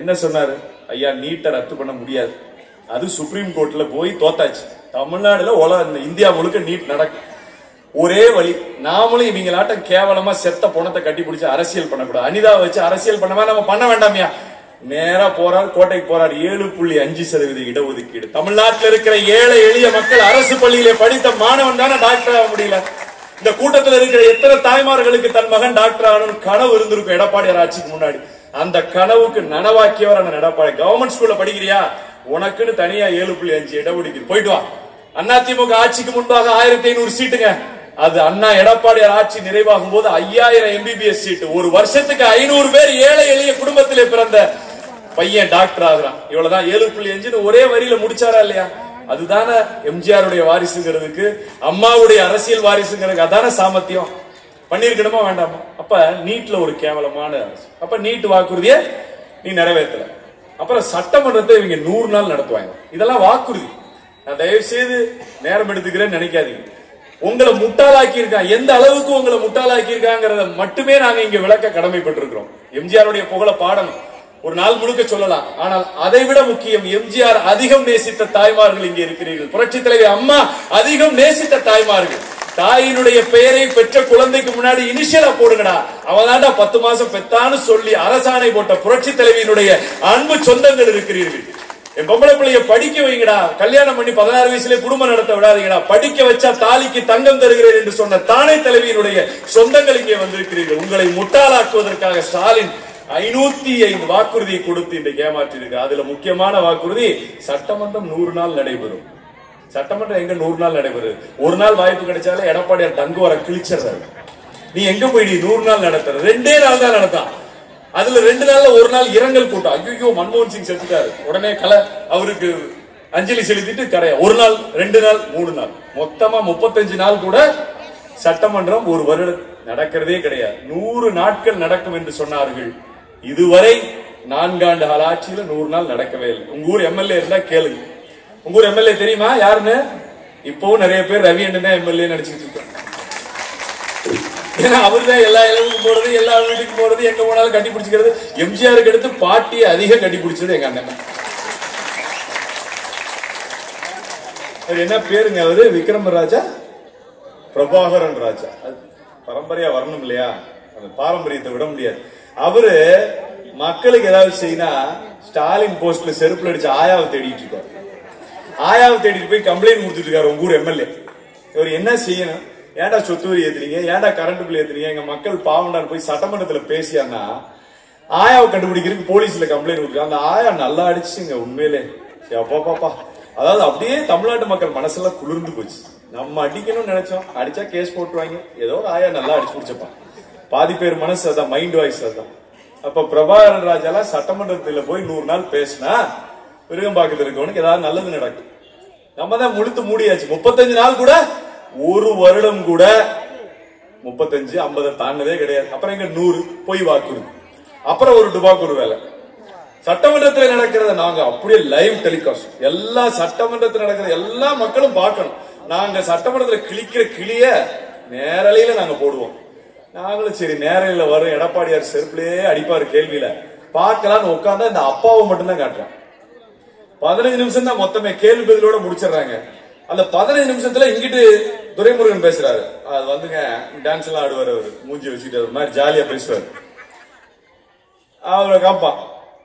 என்ன சொன்னாரு? ஐயா, நீட்டை ரத்து பண்ண முடியாது, அது சுப்ரீம் கோர்ட்ல போய் தோத்தாச்சு. தமிழ்நாடுல இந்தியா முழுக்க நீட் நடக்கும். ஒரே வழி, நாமளும் இவங்களாட்டம் கேவலமா செத்த பணத்தை கட்டி பிடிச்சு அரசியல் பண்ணக்கூடாது. அனிதா வச்சு அரசியல் பண்ண நம்ம பண்ண வேண்டாமியா. நேரா போறாரு, கோட்டைக்கு போறாரு. 7.5% இடஒதுக்கீடு. தமிழ்நாட்டில் இருக்கிற ஏழை எளிய மக்கள் அரசு பள்ளியிலே படித்த மாணவன் தானே டாக்டர் ஆக முடியல. இந்த கூட்டத்தில் இருக்கிற எத்தனை தாய்மார்களுக்கு தன் மகன் டாக்டர் ஆகணும் கனவு இருந்திருக்கும் எடப்பாடியார் ஆட்சிக்கு முன்னாடி. அந்த கனவுக்கு நனவாக்கியவர் அந்த எடப்பாடி. கவர்மெண்ட் ஸ்கூல்ல படிக்கிறியா, உனக்குன்னு தனியா 7.5 இடஒதுக்கீடு, போயிட்டு வா. அதிமுக ஆட்சிக்கு முன்பாக 1500 சீட்டுங்க. அது அண்ணா எடப்பாடியார் ஆட்சி நிறைவாகும் போது 5000 எம்பிபிஎஸ் சீட்டு. ஒரு வருஷத்துக்கு 500 பேர் ஏழை எளிய குடும்பத்திலே பிறந்த பையன் டாக்டர் ஆகுறான். இவ்வளவுதான். 7.5 ஒரே வரியில முடிச்சாரா இல்லையா? அதுதான எம்ஜிஆருடைய வாரிசுங்கிறதுக்கு, அம்மாவுடைய அரசியல் வாரிசுங்கிறதுக்கு அதான சாமர்த்தியம். பண்ணிருக்கணுமா வேண்டாமா? அப்ப நீட்ல ஒரு கேவலமான அரசு. அப்ப நீட் வாக்குறுதியை நீ நிறைவேற்றல. அப்புறம் சட்டமன்றத்தை இவங்க 100 நாள் நடத்துவாங்க. இதெல்லாம் வாக்குறுதி. நான் தயவு செய்து நேரம் எடுத்துக்கிறேன்னு நினைக்காதீங்க. உங்களை முட்டாளாக்கி இருக்கான், எந்த அளவுக்கு உங்களை முட்டாளாக்கி இருக்காங்கிறத மட்டுமே நாங்க இங்க விளக்க கடமைப்பட்டிருக்கிறோம். எம்ஜிஆருடைய புகழ பாடணும், ஒரு நாள் முழுக்க சொல்லலாம். ஆனால் அதை விட முக்கியம், எம்ஜிஆர் அதிகம் நேசித்த தாய்மார்கள் இங்கே இருக்கிறீர்கள். புரட்சி தலைவி அம்மா அதிகம் நேசித்த தாய்மார்கள். தாயினுடைய பெயரை பெற்ற குழந்தைக்கு முன்னாடி இனிஷியலா போடுங்கடா, அவதாண்டா 10 மாசம் பெத்தான்னு சொல்லி அரசாணை போட்ட புரட்சி தலைவியினுடைய அன்பு சொந்தங்கள் இருக்கிறீர்கள். என் பொம்பளை பிள்ளைய படிக்க வைங்கடா, கல்யாணம் பண்ணி 16 வயசுல குடும்பம் நடத்த விடாதீங்கடா, படிக்க வச்சா தாலிக்கு தங்கம் தருகிறேன் என்று சொன்ன தானே தலைவியினுடைய சொந்தங்கள் இங்கே வந்திருக்கிறீர்கள். உங்களை முட்டாளாக்குவதற்காக ஸ்டாலின் 505 வாக்குறுதியை கொடுத்து இன்றைக்கு ஏமாற்றிருக்கு. அதுல முக்கியமான வாக்குறுதி, சட்டமன்றம் 100 நாள் நடைபெறும். சட்டமன்றம் எங்க 100 நாள் நடைபெறும்? ஒரு நாள் வாய்ப்பு கிடைச்சாலே எடப்பாடியார் தங்குவர கிழிச்சிடுறாரு. நீ எங்க போய் 100 நாள் நடத்துற? 2 நாள் தான் நடத்தான். அதுல 2 நாள்ல ஒரு நாள் இரங்கல் கூட்டம். ஐயோ, மன்மோகன் சிங் செத்துட்டாரு, உடனே அவருக்கு அஞ்சலி செலுத்திட்டு கரையா. 1 நாள், 2 நாள், 3 நாள், மொத்தமா 35 நாள் கூட சட்டமன்றம் ஒரு வருடம் நடக்கிறதே கிடையாது. 100 நாட்கள் நடக்கும் என்று சொன்னார்கள். இதுவரை 4 ஆண்டு கால ஆட்சியில 100 நாள் நடக்கவே இல்லை. உங்க ஊர் எம்எல்ஏ இருந்தா கேளுங்க. உங்க ஊர் எம்எல்ஏ தெரியுமா யாருன்னு? இப்பவும் நிறைய பேர் ரவி அண்ணன் தான் எம்எல்ஏ நினைச்சிட்டு இருக்கோம். ஏன்னா அவருதான் எல்லா இளவுக்கும் போறது, எல்லா வீட்டுக்கும் போறது, எங்க போனாலும் கட்டி பிடிச்சிக்கிறது. எம்ஜிஆருக்கு எடுத்து பாட்டியை அதிகம் கட்டி பிடிச்சது எங்க அண்ணன். என்ன பேருங்க அவரு? விக்ரம ராஜா, பிரபாகரன் ராஜா. பரம்பரையா வரணும் இல்லையா? அந்த பாரம்பரியத்தை விட முடியாது. அவரு மக்களுக்கு ஏதாவது செய்யினா ஸ்டாலின் போஸ்ட்ல செருப்புல அடிச்சு ஆயாவை தேடிட்டு இருக்காரு. ஆயாவை தேடிட்டு போய் கம்ப்ளைண்ட் கொடுத்துட்டு இருக்காரு உங்க ஊர் எம்எல்ஏ. இவர் என்ன செய்யணும்? ஏன்டா சொத்து வரி ஏத்துறீங்க, ஏன்டா கரண்ட் பில் ஏத்துறீங்க, எங்க மக்கள் பாவண்டான்னு போய் சட்டமன்றத்துல பேசியான்னா ஆயாவை கண்டுபிடிக்கிறதுக்கு போலீஸ்ல கம்ப்ளைண்ட் கொடுக்குறாங்க. அந்த ஆயா நல்லா அடிச்சுங்க உண்மையிலே. பாப்பா, அதாவது அப்படியே தமிழ்நாட்டு மக்கள் மனசெல்லாம் குளிர்ந்து போச்சு. நம்ம அடிக்கணும்னு நினைச்சோம், அடிச்சா கேஸ் போட்டுருவாங்க. ஏதோ ஒரு ஆயா நல்லா அடிச்சு முடிச்சப்பான். பாதி பேர் மனசு அதான், மைண்ட் வாய்ஸ் அதான். அப்ப பிரபாகரன் ராஜாலாம் சட்டமன்றத்தில் போய் 100 நாள் பேசினா விருகம்பாக்கத்தில் இருக்கவனுக்கு ஏதாவது நல்லது நடக்கும். நம்ம தான் முழுத்து மூடியாச்சு. 35 நாள் கூட, ஒரு வருடம் கூட 35 50 தாண்டதே கிடையாது. அப்புறம் எங்க 100 பொய் வாக்குறுதி, அப்புறம் ஒரு டுபாக்கூர் வேலை. சட்டமன்றத்தில் நடக்கிறத நாங்க அப்படியே லைவ் டெலிகாஸ்ட், எல்லா சட்டமன்றத்தில் நடக்கிற எல்லா மக்களும் பார்க்கணும். நாங்க சட்டமன்றத்தில் கிளிக்கிற கிளிய நேரலையில நாங்க போடுவோம். நாங்களும் சரி நேரலையில வரும் எடப்பாடியார் செருப்பிலேயே அடிப்பாரு கேள்வியில பார்க்கலான்னு உட்கார்ந்தா இந்த அப்பாவை மட்டும்தான் காட்டுறான். 15 நிமிஷம் தான் மொத்தமே கேள்வி பதிலோட முடிச்சிடறாங்க. அந்த 15 நிமிஷத்துல இங்கிட்டு துரைமுருகன் பேசுறாரு. அது வந்துங்க டான்ஸ் எல்லாம் ஆடுவார், அவரு மூஞ்சி வச்சுட்டு ஒரு மாதிரி ஜாலியா பேசுவார். அவரை காப்பான்.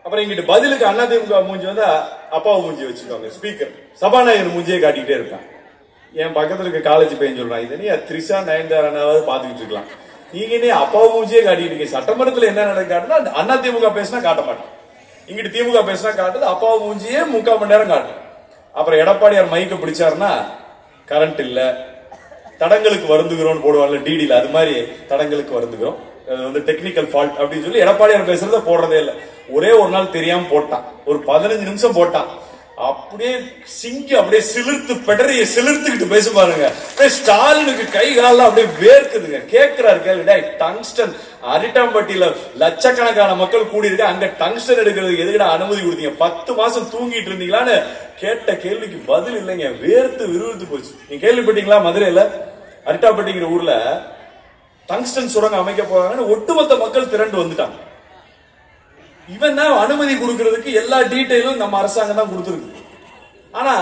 அப்புறம் இங்கிட்டு பதிலுக்கு அதிமுக மூஞ்சி வந்தா அப்பாவை மூஞ்சி வச்சுக்கோங்க. ஸ்பீக்கர் சபாநாயகர் மூஞ்சியை காட்டிக்கிட்டே இருக்கான். என் பக்கத்துல இருக்க காலேஜ் பையன் சொல்றான், இது நீ த்ரிஷா நயன்தாராவது பாத்துக்கிட்டு இருக்கலாம், நீங்க நீ அப்பாவை மூஞ்சியே காட்டிட்டு இருக்கீங்க. சட்டமன்றத்தில் என்ன நடக்காட்டுன்னா அதிமுக பேசினா காட்ட மாட்டேன், இங்கிட்டு திமுக பேசினா காட்டுது, அப்பாவை மூஞ்சியே 3/4 மணி நேரம் காட்டும். அப்புறம் எடப்பாடியார் மைக்க பிடிச்சாருன்னா கரண்ட் இல்ல, தடங்களுக்கு வருந்துகிறோம் போடுவாங்கல்ல டிடில, அது மாதிரி தடங்களுக்கு வருந்துகிறோம், டெக்னிக்கல் ஃபால்ட் அப்படின்னு சொல்லி எடப்பாடியார் பேசுறத போடுறதே இல்ல. ஒரே ஒரு நாள் தெரியாம போட்டான், ஒரு 15 நிமிஷம் போட்டான். அப்படியே சிங்கி அப்படியே சிலிர்த்து பெடரிய சிலிர்த்துக்கிட்டு பேச பாருங்க. ஸ்டாலினுக்கு கை கால அப்படியே வேர்க்குதுங்க. கேட்கிறாரு கேள்வி, டங்ஸ்டன் அரிட்டாம்பட்டியில லட்சக்கணக்கான மக்கள் கூடி இருக்க, அங்க டங்ஸ்டன் எடுக்கிறதுக்கு எதுக்கிட்ட அனுமதி கொடுத்தீங்க? 10 மாசம் தூங்கிட்டு இருந்தீங்களான்னு கேட்ட கேள்விக்கு பதில் இல்லைங்க. வேர்த்து விறுவிறுத்து போச்சு. நீங்க கேள்விப்பட்டீங்களா? மதுரையில அரிட்டாம்பட்டிங்கிற ஊர்ல டங்ஸ்டன் சுரங்கம் அமைக்க போறாங்கன்னு ஒட்டுமொத்த மக்கள் திரண்டு வந்துட்டாங்க. இவன் தான் அனுமதி கொடுக்கிறதுக்கு எல்லா டீடைலும் நம்ம அரசாங்கம் தான் கொடுத்திருக்கு. ஆனா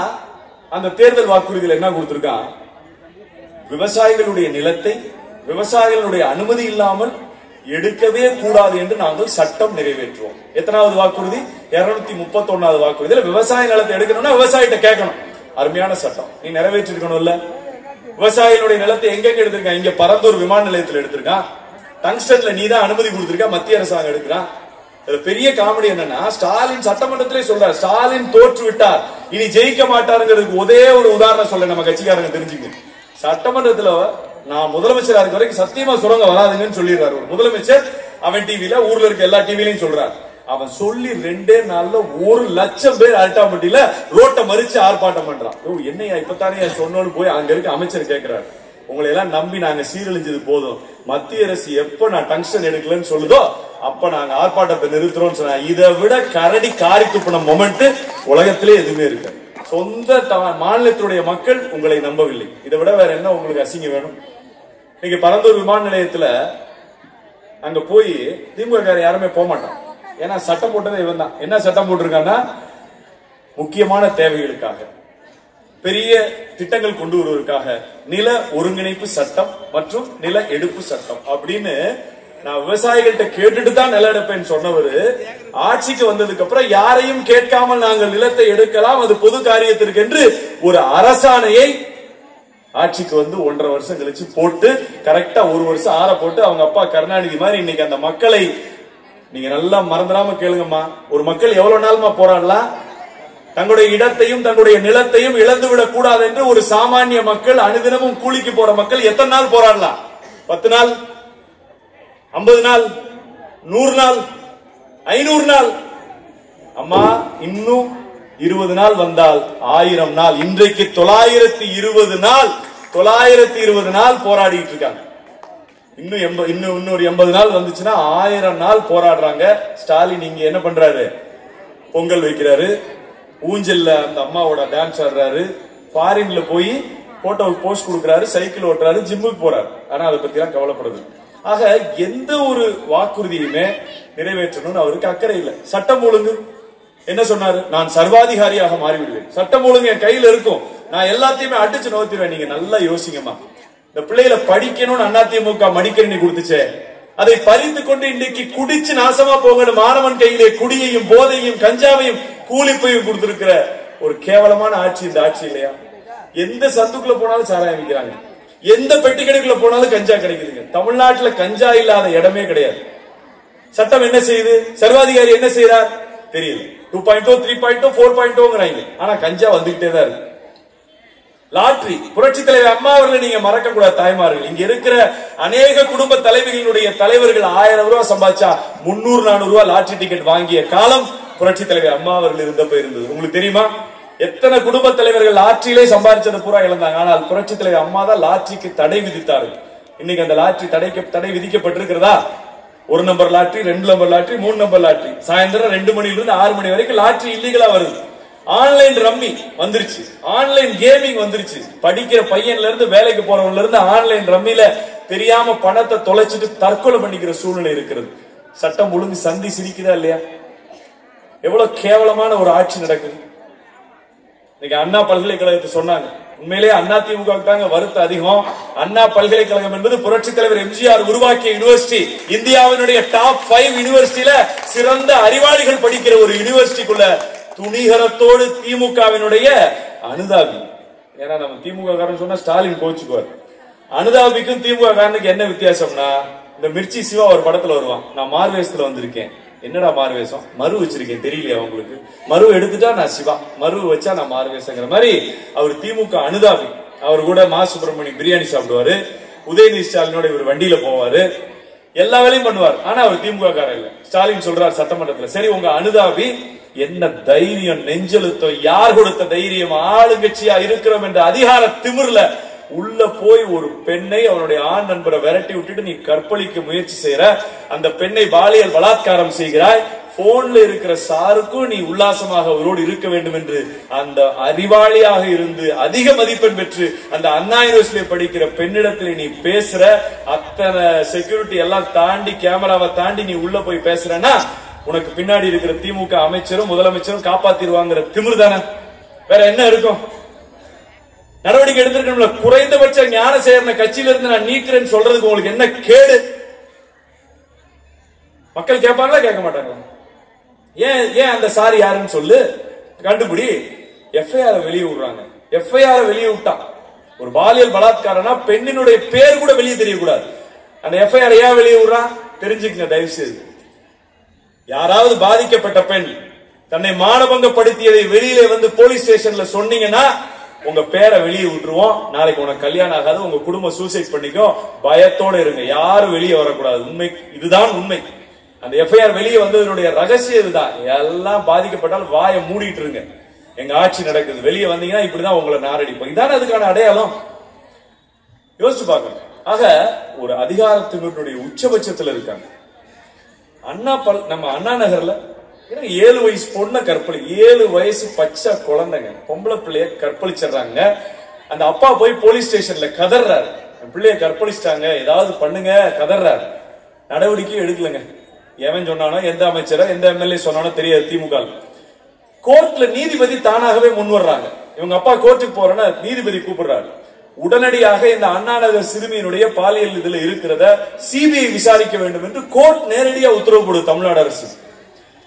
அந்த தேர்தல் வாக்குறுதியில் என்ன கொடுத்திருக்கான்? விவசாயிகளுடைய நிலத்தை விவசாயிகளுடைய அனுமதி இல்லாமல் எடுக்கவே கூடாது என்று நாங்கள் சட்டம் நிறைவேற்றுவோம். எத்தனாவது வாக்குறுதி? 231வது வாக்குறுதியில விவசாய நிலத்தை எடுக்கணும்னா விவசாயிட்ட கேட்கணும். அருமையான சட்டம், நீ நிறைவேற்றிருக்கணும்ல. விவசாயிகளுடைய நிலத்தை எங்க எடுத்திருக்கான்? இங்க பரந்தூர் விமான நிலையத்தில் எடுத்திருக்கான். டங்ஸ்டன்ல நீ தான் அனுமதி கொடுத்திருக்க, மத்திய அரசாங்கம் எடுக்கிறான். பெரிய காமெடி என்னன்னா, ஸ்டாலின் சட்டமன்றத்திலே சொல்றார், ஸ்டாலின் தோற்று விட்டார், இனி ஜெயிக்க மாட்டாருங்கிறதுக்கு ஒரே ஒரு உதாரணம் சொல்ல நம்ம கட்சிக்காரங்க தெரிஞ்சுங்க. சட்டமன்றத்துல நான் முதலமைச்சரா இருக்க வரைக்கும் சத்தியமா சுரங்க வராதுங்கன்னு சொல்லிடுறாரு ஒரு முதலமைச்சர். அவன் டிவில, ஊர்ல இருக்க எல்லா டிவிலையும் சொல்றாரு. அவன் சொல்லி 2 நாள்ல 1,00,000 பேர் அல்டாம்பட்டியில ரோட்டை மறிச்சு ஆர்ப்பாட்டம் பண்றான். என்னையா இப்பத்தானே சொன்னோன்னு போய் அங்க இருக்க அமைச்சர் கேட்கிறாரு, உங்களை எல்லாம் நம்பி நாங்க சீரழிஞ்சது போதும், மத்திய அரசு எப்ப நான் டங்ஸ்டன் எடுக்கலன்னு சொல்லுதோ அப்ப நாங்க ஆர்ப்பாட்டத்தை நிறுத்துறோம்னு சொன்னா, இதை விட கரடி காரி துப்பின மொமெண்ட் உலகத்திலே எதுவுமே இருக்கு. சொந்த மாநிலத்துடைய மக்கள் உங்களை நம்பவில்லை, இதை விட வேற என்ன உங்களுக்கு அசிங்கம் வேணும்? நீங்க பரந்தூர் விமான நிலையத்துல அங்க போய் திமுக யாருமே போக மாட்டான். ஏன்னா சட்டம் போட்டதே இவன் தான். என்ன சட்டம் போட்டிருக்காங்கன்னா, முக்கியமான தேவைகளுக்காக பெரிய திட்டங்கள் கொண்டு வருவதற்காக நில ஒருங்கிணைப்பு சட்டம் மற்றும் நில எடுப்பு சட்டம் அப்படின்னு நான் விவசாயிகள்கிட்ட கேட்டுட்டு தான் நில எடுப்பேன்னு சொன்னவர், ஆட்சிக்கு வந்ததுக்கு அப்புறம் யாரையும் கேட்காமல் நாங்கள் நிலத்தை எடுக்கலாம், அது பொது காரியத்திற்கு என்று ஒரு அரசாணையை ஆட்சிக்கு வந்து 1.5 வருஷம் கழிச்சு போட்டு, கரெக்டா 1 வருஷம் ஆற போட்டு, அவங்க அப்பா கருணாநிதி மாதிரி இன்னைக்கு அந்த மக்களை நீங்க நல்லா மறந்துடாம கேளுங்கம்மா, ஒரு மக்கள் எவ்வளவு நாளுமா போராடலாம், தங்களுடைய இடத்தையும் தங்களுடைய நிலத்தையும் இழந்துவிடக் கூடாது என்று ஒரு சாமானிய மக்கள், அனுதினமும் கூலிக்கு போற மக்கள் எத்தனை நாள் போராடலாம்? 10 நாள், 50 நாள், 100 நாள், 500 நாள். அம்மா இன்னும் 20 நாள் வந்தால் 1000 நாள். இன்றைக்கு 920 நாள், 920 நாள் போராடிட்டு இருக்காங்க. இன்னொரு 80 நாள் வந்துச்சுன்னா 1000 நாள் போராடுறாங்க. ஸ்டாலின் இங்க என்ன பண்றாரு? பொங்கல் வைக்கிறாரு, ஊஞ்சல்ல அந்த அம்மாவோட டான்ஸ் ஆடுறாரு, ஃபாரின்ல போய் போட்டோவுக்கு போஸ்ட் கொடுக்கிறாரு, சைக்கிள் ஓட்டுறாரு, ஜிம்முக்கு போறாரு. ஆனா அதை பத்தி எல்லாம் கவலைப்படுது. ஆக எந்த ஒரு வாக்குறுதியுமே நிறைவேற்றணும்னு அவருக்கு அக்கறை இல்லை. சட்டம் ஒழுங்கு என்ன சொன்னாரு? நான் சர்வாதிகாரியாக மாறிவிடுவேன், சட்டம் ஒழுங்கு என் கையில இருக்கும், நான் எல்லாத்தையுமே அடிச்சு நோத்திடுவேன். நீங்க நல்லா யோசிங்கம்மா, இந்த பிள்ளைகளை படிக்கணும்னு அதிமுக மடிக்கணினி கொடுத்துச்சே, அதை பறித்து கொண்டு இன்னைக்கு குடிச்சு நாசமா போகணும் மாணவன் கையிலே குடியையும் போதையும் கஞ்சாவையும் கூலிப்பையும் கொடுத்திருக்கிற ஒரு கேவலமான ஆட்சி இந்த ஆட்சி இல்லையா? எந்த சந்துக்குள்ள போனாலும் சாராயம் விற்கிறாங்க, எந்த பெட்டி கடைக்குள்ள போனாலும் கஞ்சா கிடைக்குதுங்க. தமிழ்நாட்டுல கஞ்சா இல்லாத இடமே கிடையாது. சட்டம் என்ன செய்யுது? சர்வாதிகாரி என்ன செய்யறார் தெரியல. 2.0, 3.0, 4.0ங்கிறாங்க. ஆனா கஞ்சா வந்துகிட்டே தான் இருக்கு. லாட்டரி. புரட்சி தலைவர் அம்மா அவர்களை நீங்க மறக்க கூடாது தாய்மார்கள். இங்க இருக்கிற அநேக குடும்ப தலைவர்களுடைய தலைவர்கள் 1000 ரூபாய் சம்பாதிச்சா 300-400 ரூபாய் லாட்டரி டிக்கெட் வாங்கிய காலம் புரட்சி தலைவர் அம்மா அவர்கள் இருந்தப்ப இருந்தது. உங்களுக்கு தெரியுமா எத்தனை குடும்ப தலைவர்கள் லாட்டரியிலே சம்பாதிச்சது பூரா இழந்தாங்க. ஆனால் புரட்சி தலைவர் அம்மா தான் லாட்டரிக்கு தடை விதித்தார்கள். இன்னைக்கு அந்த லாட்டரி தடை விதிக்கப்பட்டிருக்கிறதா? 1 number lottery, 2 number lottery, 3 number lottery, சாயந்தரம் 2 மணிலிருந்து 6 மணி வரைக்கும் லாட்டரி இல்லீகலா வருது. ஆன்லைன் ரம்மி வந்துருச்சு, ஆன்லைன் கேமிங் வந்துருச்சு. படிக்கிற பையன்ல இருந்து வேலைக்கு போறவன்ல இருந்து ஆன்லைன் ரம்மில தெரியாம பணத்தை தொலைச்சிட்டு தற்கொலை பண்ணிக்கிற சூழ்நிலை இருக்கிறது. சட்டம் ஒழுங்கு சந்தி சிரிக்குதா இல்லையா? எவ்வளவு கேவலமான ஒரு ஆட்சி நடக்குது. இன்னைக்கு அண்ணா பல்கலைக்கழகத்தை சொன்னாங்க. உண்மையிலேயே அண்ணா திமுக தாங்க வருத்தம் அதிகம். அண்ணா பல்கலைக்கழகம் என்பது புரட்சி தலைவர் எம்ஜிஆர் உருவாக்கிய யூனிவர்சிட்டி. இந்தியாவினுடைய டாப் 5 யூனிவர்சிட்டியில சிறந்த அறிவாளிகள் படிக்கிற ஒரு யூனிவர்சிட்டிக்குள்ள துணிகரத்தோடு திமுகவினுடைய அனுதாபி. ஏன்னா நம்ம திமுக காரன் சொன்னா ஸ்டாலின் கோச்சுக்குவார். அனுதாபிக்கும் திமுக காரனுக்கு என்ன வித்தியாசம்னா, இந்த மிர்ச்சி சிவா ஒரு படத்துல வருவான், நான் மார்வேஷத்துல வந்திருக்கேன். என்னடா மார்வேஷம்? மறு வச்சிருக்கேன், தெரியலையா உங்களுக்கு? மறு எடுத்துட்டா நான் சிவா, மறு வச்சா நான் மார்வேஷங்கிற மாதிரி அவர் திமுக அனுதாபி. அவர் கூட மா சுப்பிரமணியம் பிரியாணி சாப்பிடுவாரு, உதயநிதி ஸ்டாலினோட இவர் வண்டியில போவாரு, எல்லா வேலையும் பண்ணுவார். ஆனா அவர் திமுக காரர் இல்ல. ஸ்டாலின் சொல்றார் சட்டமன்றத்தில், சரி உங்க அனுதாபி என்ன தைரியம், நெஞ்செழுத்தம், யார் கொடுத்த தைரியம், ஆளுங்கட்சியா இருக்கிறோம் என்ற அதிகார திமிர்ல உள்ள போய் ஒரு பெண்ணை அவனுடைய ஆண் நண்பரை விரட்டி விட்டுட்டு நீ கற்பழிக்க முயற்சி செய்யற, அந்த பெண்ணை பாலியல் பலாத்காரம் செய்கிறாய், போன்ல இருக்கிற சாருக்கும் நீ உல்லாசமாக அவரோடு இருக்க வேண்டும் என்று அந்த அறிவாளியாக இருந்து அதிக மதிப்பெண் பெற்று அந்த அண்ணா யூனிவர்சிட்டியில் படிக்கிற பெண்ணிடத்தில் நீ பேசுற, அத்தனை செக்யூரிட்டி எல்லாம் தாண்டி கேமராவை தாண்டி நீ உள்ள போய் பேசுறன்னா உனக்கு பின்னாடி இருக்கிற திமுக அமைச்சரும் முதலமைச்சரும் காப்பாத்திடுவாங்கிற திமிர் தானே, வேற என்ன இருக்கும்? நடவடிக்கை எடுத்திருக்கணும்ல. குறைந்தபட்ச ஞானசேகரனை கட்சியில இருந்து நான் நீக்கிறேன்னு சொல்றதுக்கு உங்களுக்கு என்ன கேடு? மக்கள் கேட்பாங்களா கேட்க மாட்டாங்களா? ஏன் அந்த சாரி யாருன்னு சொல்லு, கண்டுபிடி. எஃப்ஐஆர் வெளியே விடுறாங்க. எஃப்ஐஆர் வெளியே விட்டா ஒரு பாலியல் பலாத்காரனா பெண்ணினுடைய பேர் கூட வெளியே தெரியக்கூடாது. அந்த எஃப்ஐஆர் ஏன் வெளியே விடுறான் தெரிஞ்சுக்கங்க தயவு செய்து. யாராவது பாதிக்கப்பட்ட பெண் தன்னை மானபங்கப்படுத்தியதை வெளியிலே வந்து போலீஸ் ஸ்டேஷன்ல சொன்னீங்கன்னா உங்க பேரை வெளியே விட்டுருவோம். நாளைக்கு உனக்கு கல்யாணம் ஆகாது, உங்க குடும்பம் சூசைட் பண்ணிக்கோ, பயத்தோட இருங்க, யாரும் வெளியே வரக்கூடாது. உண்மை இதுதான் உண்மை. அந்த எஃப்ஐஆர் வெளியே வந்ததனுடைய ரகசியம் இதுதான். எல்லாம் பாதிக்கப்பட்டால் வாயை மூடிட்டு இருங்க, எங்க ஆட்சி நடக்குது, வெளியே வந்தீங்கன்னா இப்படிதான் உங்களை நாரடிப்போம். இதான அதுக்கான அடையாளம். யோசிச்சு பார்க்கணும். ஆக ஒரு அதிகாரத்தினுடைய உச்சபட்சத்தில் இருக்காங்க. நம்ம அண்ணா நகர்ல 7 வயசு பொண்ண 7 வயசு பச்சை குழந்தைங்க பொம்பளை பிள்ளைய கற்பழிச்சிடுறாங்க. அந்த அப்பா போய் போலீஸ் ஸ்டேஷன்ல கதறாரு, பிள்ளைய கற்பழிச்சிட்டாங்க ஏதாவது பண்ணுங்க கதறாரு. நடவடிக்கை எடுக்கலங்க. எவன் சொன்னானோ, எந்த அமைச்சரோ எந்த எம்எல்ஏ சொன்னானோ தெரியாது. திமுக கோர்ட்ல நீதிபதி தானாகவே முன் வர்றாங்க. இவங்க அப்பா கோர்ட்டுக்கு போறேன்னா நீதிபதி கூப்பிடுறாரு. உடனடியாக இந்த அண்ணா நகர் சிறுமியினுடைய பாலியல் இதுல இருக்கிறத சிபிஐ விசாரிக்க வேண்டும் என்று கோர்ட் நேரடியா உத்தரவு போடுது தமிழ்நாடு அரசு.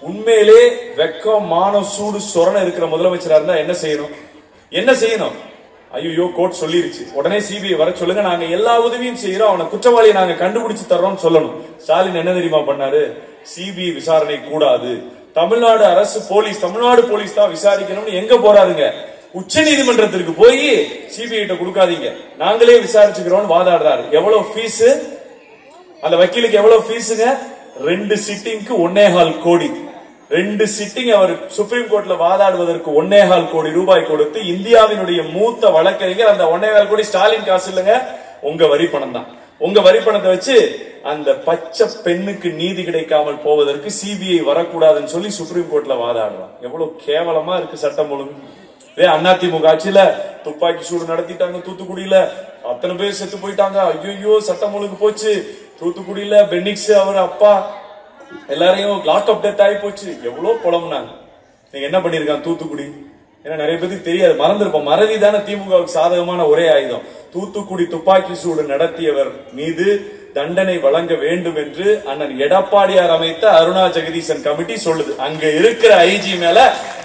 உண்மையிலே வெக்கம் மானம் சூடு சொரணை இருக்கிற முதலமைச்சரா இருந்தா என்ன செய்யணும்? ஐயோ கோர்ட் சொல்லிருச்சு, உடனே சிபிஐ வர சொல்லுங்க, நாங்க எல்லா உதவியும் செய்யறோம், அவனை குற்றவாளியை நாங்க கண்டுபிடிச்சு தர்றோம் சொல்லணும். ஸ்டாலின் என்ன தெரியுமா பண்ணாரு? சிபிஐ விசாரணை கூடாது, தமிழ்நாடு அரசு போலீஸ், தமிழ்நாடு போலீஸ் தான் விசாரிக்கணும்னு எங்க போறாருங்க? உச்ச நீதிமன்றத்திற்கு போய் சிபிஐ கிட்ட கொடுக்காதீங்க, நாங்களே விசாரிச்சுக்கிறோம் வாதாடுறாரு. எவ்வளவு ஃபீஸ்? அந்த வக்கீலுக்கு எவ்வளவு ஃபீஸுங்க? 2 சிட்டிங்க்கு 1.25 கோடி. 2 சிட்டிங் அவர் சுப்ரீம் கோர்ட்ல வாதாடுவதற்கு 1.25 கோடி ரூபாய் கொடுத்து இந்தியாவினுடைய மூத்த வழக்கறிஞர். அந்த 1.25 கோடி ஸ்டாலின் காசு இல்லைங்க, உங்க வரி பணம் தான். உங்க வரி பணத்தை வச்சு அந்த பச்சை பெண்ணுக்கு நீதி கிடைக்காமல் போவதற்கு சிபிஐ வரக்கூடாதுன்னு சொல்லி சுப்ரீம் கோர்ட்ல வாதாடுறான். எவ்வளவு கேவலமா இருக்கு சட்டம் ஒழுங்கு. அதிமுக ஆட்சியில துப்பாக்கி சூடு நடத்திட்டாங்க தூத்துக்குடியில, அத்தனை பேர் செத்து போயிட்டாங்க. ஐயோ சட்டம் ஒழுங்கு போச்சு. தூத்துக்குடியில பென்னிக்ஸ் அவர் அப்பா எல்லாரையும் லாக் அப் டெத் ஆகி போச்சு. எவ்வளவு புலம்புனாங்க. நீங்க என்ன பண்ணிருக்காங்க தூத்துக்குடி? ஏன்னா நிறைய பேருக்கு தெரியாது, மறந்துருப்போம். மறதி தானே திமுகவுக்கு சாதகமான ஒரே ஆயுதம். தூத்துக்குடி துப்பாக்கி சூடு நடத்தியவர் மீது தண்டனை வழங்க வேண்டும் என்று அண்ணன் எடப்பாடியார் அமைத்த அருணா ஜெகதீசன் கமிட்டி சொல்லுது. அங்க இருக்கிற ஐஜி மேல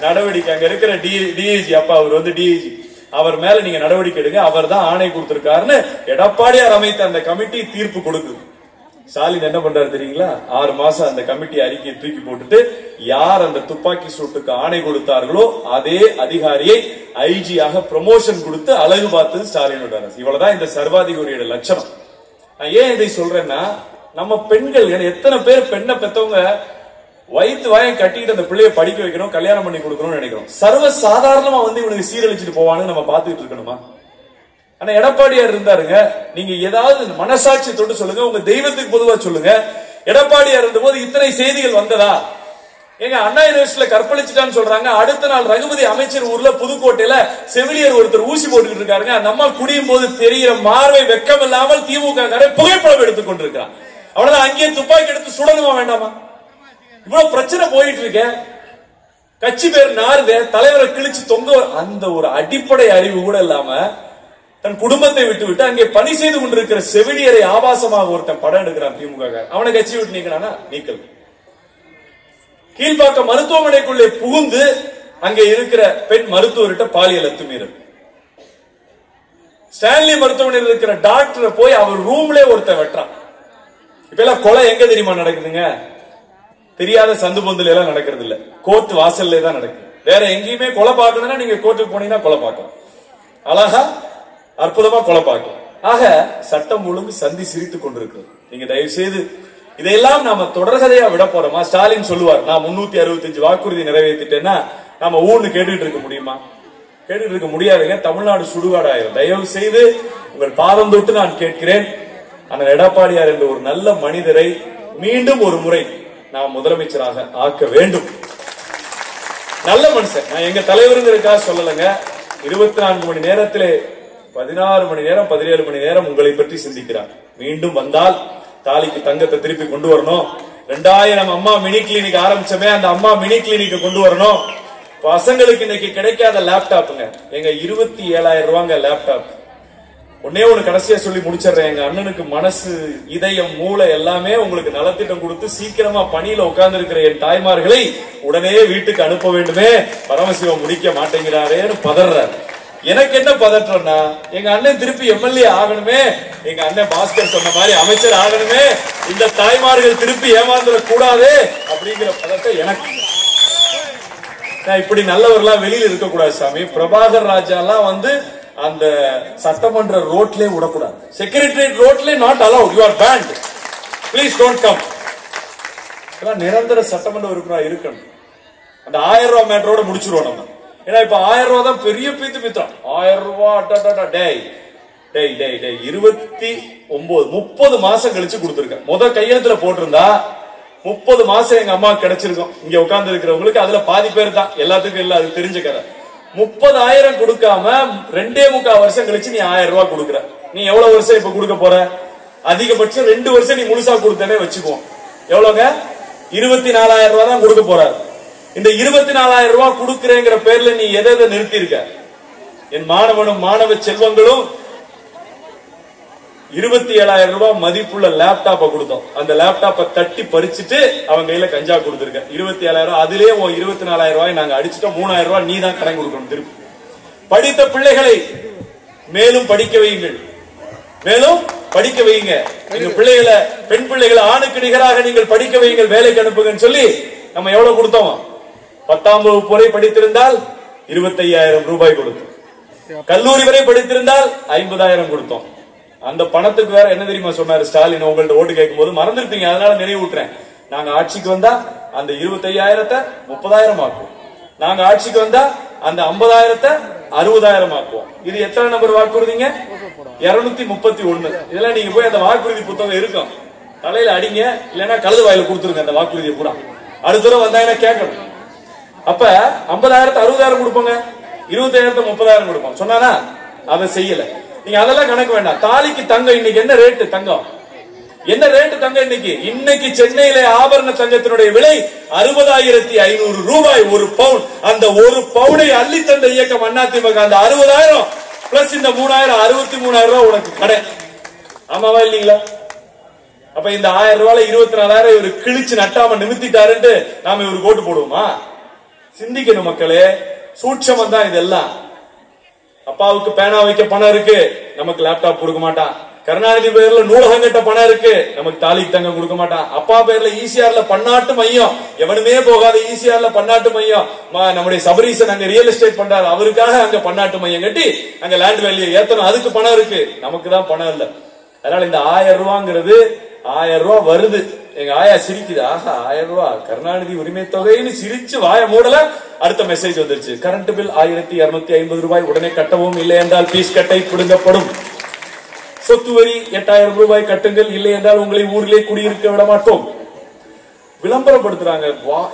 நடவடிக்கை, அங்க இருக்கிற டிஐஜி, அப்பா அவர் வந்து டிஐஜி, அவர் மேல நீங்க நடவடிக்கை எடுங்க, அவர் தான் ஆணை கொடுத்திருக்காருன்னு எடப்பாடியார் அமைத்த அந்த கமிட்டி தீர்ப்பு கொடுக்குது. ஸ்டாலின் என்ன பண்றாரு தெரியுங்களா? 6 மாசம் அந்த கமிட்டி அறிக்கையை தூக்கி போட்டுட்டு யார் அந்த துப்பாக்கி சூட்டுக்கு ஆணை கொடுத்தார்களோ அதே அதிகாரியை ஐஜியாக ப்ரமோஷன் கொடுத்து அழகு பார்த்தது ஸ்டாலினோட அரசு. இவ்வளவுதான் இந்த சர்வாதிகாரியோட லட்சணம். நான் ஏன் இதை சொல்றேன்னா, நம்ம பெண்கள் எத்தனை பேர் பெண்ணை பெற்றவங்க வயிற்று வாயம் கட்டிட்டு அந்த பிள்ளைய படிக்க வைக்கணும், கல்யாணம் பண்ணி கொடுக்கணும்னு நினைக்கிறோம். சர்வ சாதாரணமா இவனுக்கு சீரழிச்சிட்டு போவான்னு நம்ம பாத்துக்கிட்டு இருக்கணுமா? ஆனா எடப்பாடியார் இருந்தாருங்க. நீங்க ஏதாவது மனசாட்சி தொட்டு சொல்லுங்க, உங்க தெய்வத்துக்கு பொதுவா சொல்லுங்க. எடப்பாடியார் இருந்த போது இத்தனை செய்திகள் வந்ததா? எங்க அண்ணா யூனிவர்சிட்டியில கற்பழிச்சுட்டான்னு சொல்றாங்க. அடுத்த நாள் ரகுபதி அமைச்சர் ஊர்ல புதுக்கோட்டையில செவிலியர் ஒருத்தர் ஊசி போட்டுக்கிட்டு இருக்காருங்க. அந்த அம்மா குடியும் போது தெரிகிற மார்பை வெக்கம் இல்லாமல் திமுக புகைப்படம் எடுத்துக் கொண்டிருக்கிறான். அவ்வளவுதான். அங்கேயே துப்பாக்கி எடுத்து சுடணுமா வேண்டாமா? இவ்வளவு பிரச்சனை போயிட்டு இருக்க, கட்சி பேர் நாருதே, தலைவரை கிழிச்சு தொங்க, அந்த ஒரு அடிப்படை அறிவு கூட இல்லாம தன் குடும்பத்தை விட்டு விட்டு அங்கே பணி செய்து கொண்டிருக்கிற செவிலியரை ஆபாசமாக ஒருத்தன் படம் எடுக்கிறான் திமுக. அவனை கட்சி விட்டு நீக்கிறானா? நீக்கல். கீழ்பாக்க மருத்துவமனைக்குள்ளே புகுந்து அங்கே இருக்கிற பெண் மருத்துவர்கிட்ட பாலியல் அத்துமீறல். ஸ்டான்லி மருத்துவமனையில் இருக்கிற டாக்டரை போய் அவர் ரூம்ல ஒருத்தன் வெட்டுறான். இப்ப எல்லாம் கொலை எங்க தெரியுமா நடக்குதுங்க? தெரியாத சந்து பொந்துல எல்லாம் நடக்கிறது இல்ல, கோர்ட் வாசல்ல தான் நடக்குது. வேற எங்கேயுமே கொலை பார்க்கணும்னா நீங்க கோர்ட்டுக்கு போனீங்கன்னா கொலை பார்க்கலாம், அழகா அற்புதமா கொலை பார்க்கலாம். ஆக சட்டம் ஒழுங்கு சந்தி சிரித்துக் கொண்டிருக்கிறது. நீங்க தயவு செய்து இதையெல்லாம் நாம தொடர்கதையா விட போறோமா? ஸ்டாலின் சொல்லுவார், நான் 365 வாக்குறுதி நிறைவேற்றிட்டேன்னா நாம ஊன்னு கேட்டுட்டு இருக்க முடியுமா? கேட்டுட்டு இருக்க முடியாதுங்க. தமிழ்நாடு சுடுகாடாயிரும். தயவு செய்து உங்கள் பாதம் தொட்டு நான் கேட்கிறேன், அந்த எடப்பாடியார் என்ற ஒரு நல்ல மனிதரை மீண்டும் ஒரு முறை நாம் முதலமைச்சராக ஆக்க வேண்டும். நல்ல மனுஷன். நான் எங்க தலைவருங்கிறதுக்காக சொல்லலைங்க. 24 மணி நேரத்திலே 16 மணி நேரம் 17 மணி நேரம் உங்களை பற்றி சிந்திக்கிறார். மீண்டும் வந்தால் தாலிக்கு தங்கத்தை திருப்பி கொண்டு வரணும். 2000 அம்மா மினி கிளினிக் ஆரம்பிச்சமே, அந்த அம்மா மினி கிளினிக் கொண்டு வரணும். பசங்களுக்கு இன்னைக்கு கிடைக்காத லேப்டாப்புங்க, எங்க 27,000 ரூபாங்க லேப்டாப். ஒன்னே ஒண்ணு கடைசியா சொல்லி முடிச்சிடுறேன். எங்க அண்ணனுக்கு மனசு, இதயம், மூளை எல்லாமே உங்களுக்கு நலத்திட்டம் கொடுத்து சீக்கிரமா பணியில உட்கார்ந்து இருக்கிற என் தாய்மார்களை உடனே வீட்டுக்கு அனுப்ப வேண்டுமே, பரமசிவம் முடிக்க மாட்டேங்கிறாரேன்னு பதறாரு. எனக்கு என்ன பதற்றம்னா, எங்க அண்ணன் திருப்பி எம்எல்ஏ ஆகணுமே, எங்க அண்ணன் பாஸ்கர் சொன்ன மாதிரி அமைச்சர் ஆகணுமே, இந்த தாய்மார்கள் திருப்பி ஏமாந்துட கூடாது அப்படிங்கிற பதட்டம் எனக்கு. இப்படி நல்லவர்களா வெளியில இருக்க கூடாது சாமி. பிரபாகர் ராஜா எல்லாம் அந்த சட்டமன்ற ரோட்லயே விடக்கூடாது. செக்ரட்டரியேட் ரோட்லயே not allowed, you are banned, please don't come. நிரந்தர சட்டமன்ற உறுப்பினர் இருக்கணும். அந்த 1000 ரூபாய் மேட்டரோட முடிச்சிருவோம் நம்ம. ஏன்னா இப்ப 1000 ரூபாய் தான் பெரிய பீத்து பித்தம். 1000 ரூபாய் டேய் 29 30 மாசம் கழிச்சு கொடுத்திருக்கேன். கையெழுத்துல போட்டிருந்தா 30 மாசம் எங்க அம்மா கிடைச்சிருக்கும். இங்க உட்கார்ந்து இருக்கிறவங்களுக்கு அதுல பாதி பேர் தான், எல்லாத்துக்கும் இல்ல, அது தெரிஞ்ச கதை. 30,000 கொடுக்காம 2.25 வருஷம் கழிச்சு நீ 1000 ரூபாய் கொடுக்குற. நீ எவ்வளவு வருஷம் இப்ப கொடுக்க போற? அதிகபட்சம் 2 வருஷம் நீ முழுசா கொடுத்தனே வச்சுக்குவோம். எவ்வளவுங்க? 24,000 ரூபாய் தான் கொடுக்க போறாரு. இந்த 24,000 ரூபாய் கொடுக்கிறேங்கிற பேர்ல நீ எதை நிறுத்தி இருக்க? என் மாணவனும் மாணவ செல்வங்களும் 27,000 ரூபாய் மதிப்புள்ள லேப்டாப்பை கொடுத்தோம். அந்த லேப்டாப்பை தட்டி பறிச்சுட்டு அவன் கையில கஞ்சா கொடுத்திருக்க. 27,000 அதிலே 24,000 ரூபாய் நாங்க அடிச்சுட்டோம். 3,000 ரூபாய் நீ தான் கடன் கொடுக்கணும் திருப்பி. படித்த பிள்ளைகளை மேலும் படிக்க வையுங்கள், மேலும் படிக்க வையுங்க. எங்க பிள்ளைகளை, பெண் பிள்ளைகளை ஆணுக்கு நிகராக நீங்கள் படிக்க வையுங்கள், வேலைக்கு அனுப்புங்கன்னு சொல்லி நம்ம எவ்வளவு கொடுத்தோம்? 10ஆம் வகுப்பு வரை படித்திருந்தால் 25,000 ரூபாய் கொடுத்தோம். கல்லூரி வரை படித்திருந்தால் 50,000 கொடுத்தோம். அந்த பணத்துக்கு வேற என்ன தெரியுமா சொன்னாரு ஸ்டாலின்? உங்கள்ட்ட ஓட்டு கேட்கும் போது மறந்துருப்பீங்க, அதனால நினைவூட்டுறேன். நாங்க ஆட்சிக்கு வந்தா அந்த 25,000 30,000 ஆக்குவோம். நாங்க ஆட்சிக்கு வந்தா அந்த 50,000 60,000 ஆக்குவோம். இது எத்தனை நம்பர் வாக்குறுதிங்க? 231. இதெல்லாம் நீங்க போய் அந்த வாக்குறுதி புத்தகம் இருக்கும், தலையில அடிங்க, இல்லைன்னா கழுது வாயில கொடுத்துருங்க அந்த வாக்குறுதியை பூரா. அடுத்த தடவை வந்தாங்கன்னா கேட்கணும். அப்ப 50,000 60,000 கொடுப்போங்க, 20,000 30,000 கொடுப்போம். சொன்னானா? அதை செய்யல. நீங்க அதெல்லாம் கணக்கு வேண்டாம். தாலிக்கு தங்கம் இன்னைக்கு என்ன ரேட்டு? தங்கம் என்ன ரேட்டு? தங்கம் இன்னைக்கு சென்னையில ஆபரண தங்கத்தினுடைய விலை 60,500 ரூபாய் ஒரு பவுன். அந்த ஒரு பவுனை அள்ளி தந்த இயக்கம் அதிமுக. அந்த 60,000 பிளஸ் இந்த 3,000 63,000 ரூபாய் உனக்கு கடை. ஆமாவா இல்லீங்களா? அப்ப இந்த 1000 ரூபாய் 24,000 இவரு கிழிச்சு நட்டாம நிமித்திட்டாருன்ட்டு நாம இவருக்கு ஓட்டு போடுவோமா? சிந்திக்கணும் மக்களே. சூட்சமம் தான் இதெல்லாம். அப்பாவுக்கு பேனா வைக்க பணம் இருக்கு, நமக்கு லேப்டாப் கொடுக்க மாட்டான். கருணாநிதி பேர்ல நூலகம் கட்ட பணம் இருக்கு, நமக்கு தாலிக்கு தங்கம் கொடுக்க மாட்டான். அப்பா பேர்ல ஈசிஆர்ல பன்னாட்டு மையம், எவனுமே போகாத ஈசிஆர்ல பன்னாட்டு மையம். நம்முடைய சபரீசன் அங்க ரியல் எஸ்டேட் பண்றாரு, அவருக்காக அங்க பன்னாட்டு மையம் கட்டி அங்க லேண்ட் வேல்யூ ஏத்தணும், அதுக்கு பணம் இருக்கு. நமக்கு தான் பணம் இல்ல. அதனால இந்த 1000 ரூபாங்கிறது 1000 ரூபாய் வருது. எங்க ஆயா சிரிக்குது, ஆஹா 1000 ரூபாய் கருணாநிதி உரிமை தொகைன்னு சிரிச்சு வாய மூடல. அடுத்த மெசேஜ் வந்துருச்சு, கரண்ட் பில் 1250 ரூபாய் உடனே கட்டவும், இல்லை என்றால் பீஸ் கட்டை பிடுங்கப்படும். சொத்து வரி 8000 ரூபாய் கட்டுங்கள், இல்லை என்றால் உங்களை ஊரிலே குடியிருக்க விட மாட்டோம். விளம்பரப்படுத்துறாங்க.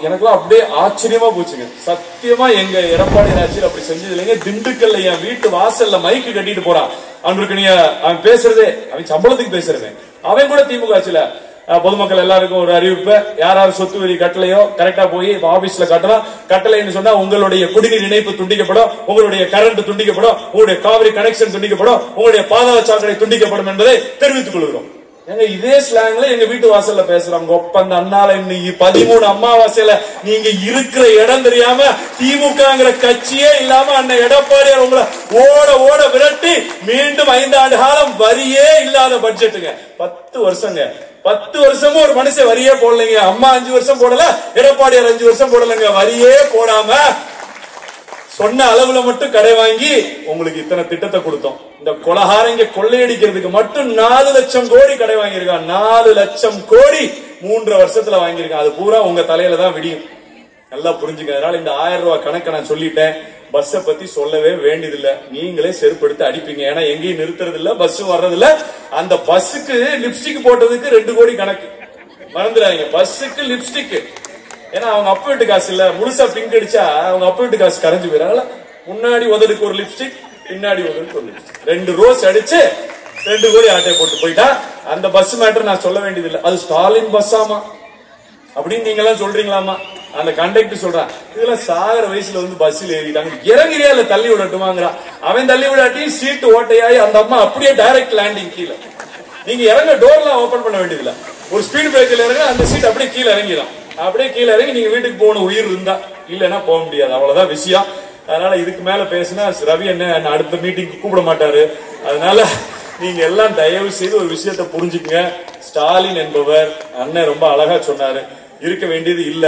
எனக்குலாம் அப்படியே ஆச்சரியமா போச்சுங்க. சத்தியமா எங்க எடப்பாடி ஆட்சியில் அப்படி செஞ்சது இல்லைங்க. திண்டுக்கல்ல என் வீட்டு வாசல்ல மைக்கு கட்டிட்டு போறான். அவன் பேசுறதே, அவன் சம்பளத்துக்கு பேசுறவன். அவன் கூட திமுக ஆட்சியில பொதுமக்கள் எல்லாருக்கும் ஒரு அறிவிப்பு, யாராவது சொத்து வரி கட்டலையோ கரெக்டா போய் ஆபீஸ்ல கட்டலாம். கட்டலைன்னு சொன்னா உங்களுடைய குடிநீர் இணைப்பு துண்டிக்கப்படும், உங்களுடைய கரண்ட் துண்டிக்கப்படும், உங்களுடைய காவிரி கனெக்ஷன் துண்டிக்கப்படும், உங்களுடைய பாதாள சாக்கடை துண்டிக்கப்படும் என்பதை தெரிவித்துக் கொள்கிறோம். எங்க இதே ஸ்லாங்ல எங்க வீட்டு வாசல்ல பேசுறாங்க. ஒப்பந்த அண்ணால இன்னைக்கு 13 அமாவாசையில நீங்க இருக்கிற இடம் தெரியாம திமுகங்கிற கட்சியே இல்லாம அண்ணன் எடப்பாடியார் உங்களை ஓட ஓட விரட்டி மீண்டும் 5 ஆண்டு காலம் வரியே இல்லாத பட்ஜெட்டுங்க. 10 வருஷங்க. 10 வருஷமும் ஒரு மனுஷன் வரியே போடலைங்க. அம்மா 5 வருஷம் போடல, எடப்பாடியார் 5 வருஷம் போடலங்க. வரியே போடாம சொன்ன அளவுல மட்டும் கடை வாங்கி உங்களுக்கு இத்தனை திட்டத்தை கொடுத்தோம். இந்த கொலகாரங்க கொள்ளையடிக்கிறதுக்கு மட்டும் 4 லட்சம் கோடி கடை வாங்கியிருக்கான். 4 லட்சம் கோடி 3 வருஷத்துல வாங்கியிருக்கான். அது பூரா உங்க தலையில தான் விடியும். நல்லா புரிஞ்சுக்க. அதனால இந்த 1000 ரூபாய் கணக்கை நான் சொல்லிட்டேன். பஸ்ஸை பத்தி சொல்லவே வேண்டியதில்லை, நீங்களே செருப்படுத்து அடிப்பீங்க. ஏன்னா எங்கேயும் நிறுத்துறது இல்ல, பஸ் வர்றதில்ல. அந்த பஸ்ஸுக்கு லிப்ஸ்டிக் போட்டதுக்கு 2 கோடி கணக்கு மறந்துடாதீங்க. பஸ்ஸுக்கு லிப்ஸ்டிக், ஏன்னா அவங்க அப்ப வீட்டு காசு இல்ல. முழுசா பிங்க் அடிச்சா அவங்க அப்ப வீட்டு காசு கரைஞ்சு போயிடறாங்க. முன்னாடி உதடுக்கு ஒரு லிப்ஸ்டிக், பின்னாடி உதடுக்கு ஒரு லிப்ஸ்டிக், 2 ரோஸ் அடிச்சு 2 கோடி ஆட்டை போட்டு போயிட்டா. அந்த பஸ் மேட்டர் நான் சொல்ல வேண்டியதில்லை. அது ஸ்டாலின் பஸ் ஆமா அப்படின்னு நீங்க எல்லாம் சொல்றீங்களாமா? அந்த கண்டக்டர் சொல்றான், இதெல்லாம் சாகர வயசுல வந்து பஸ்ல ஏறிட்டாங்க, இறங்கிறியா இல்ல தள்ளி விடட்டுமாங்கிறான். அவன் தள்ளி விடாட்டி சீட்டு ஓட்டையாயி அந்த அம்மா அப்படியே டைரக்ட் லேண்டிங் கீழே. நீங்க இறங்க டோர்லாம் ஓபன் பண்ண வேண்டியதில்லை. ஒரு ஸ்பீட் பிரேக்கர்ல இறங்க அந்த சீட் அப்படியே கீழே இறங்கிடும். அப்படியே கீழே இறங்கி நீங்க வீட்டுக்கு போகணும், உயிர் இருந்தா. இல்லைன்னா போக முடியாது. அவ்வளவுதான் விஷயம். அதனால இதுக்கு மேல பேசினா ரவி என்ன அடுத்த மீட்டிங் கூப்பிட மாட்டாரு. அதனால நீங்க எல்லாம் தயவு செய்து ஒரு விஷயத்தை புரிஞ்சுக்குங்க. ஸ்டாலின் என்பவர் அண்ணன் ரொம்ப அழகா சொன்னாரு, இருக்க வேண்டியது இல்ல,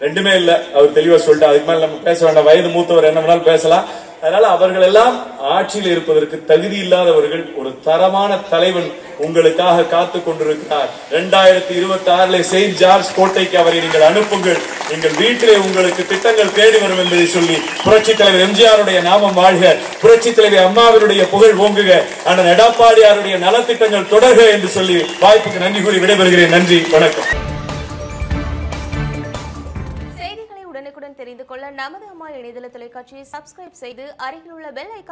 ரெண்டுமே இல்ல. அவர் தெளிவா சொல்லிட்டு அதுக்கு மேல நம்ம பேச வேண்டாம். வயது மூத்தவர் என்ன வேணாலும் பேசலாம். அதனால அவர்கள் எல்லாம் ஆட்சியில் இருப்பதற்கு தகுதி இல்லாதவர்கள். ஒரு தரமான தலைவன் உங்களுக்காக காத்து கொண்டிருக்கிறார். 2026 செயின்ட் ஜார்ஜ் கோட்டைக்கு அவரை நீங்கள் அனுப்புங்கள். எங்கள் வீட்டிலே உங்களுக்கு திட்டங்கள் தேடி வரும் என்பதை சொல்லி புரட்சி தலைவர் எம்ஜிஆருடைய நாமம் வாழ்க, புரட்சி தலைவர் அம்மாவினுடைய புகழ் ஓங்குக, அண்ணன் எடப்பாடியாருடைய நலத்திட்டங்கள் தொடர்க என்று சொல்லி வாய்ப்புக்கு நன்றி கூறி விடைபெறுகிறேன். நன்றி, வணக்கம். செய்திகளை உடனுக்குடன் தெரிந்து கொள்ள நமது அம்மா இணையதள தொலைக்காட்சியை சப்ஸ்கிரைப் செய்து அருகில் உள்ள பெல் ஐகானை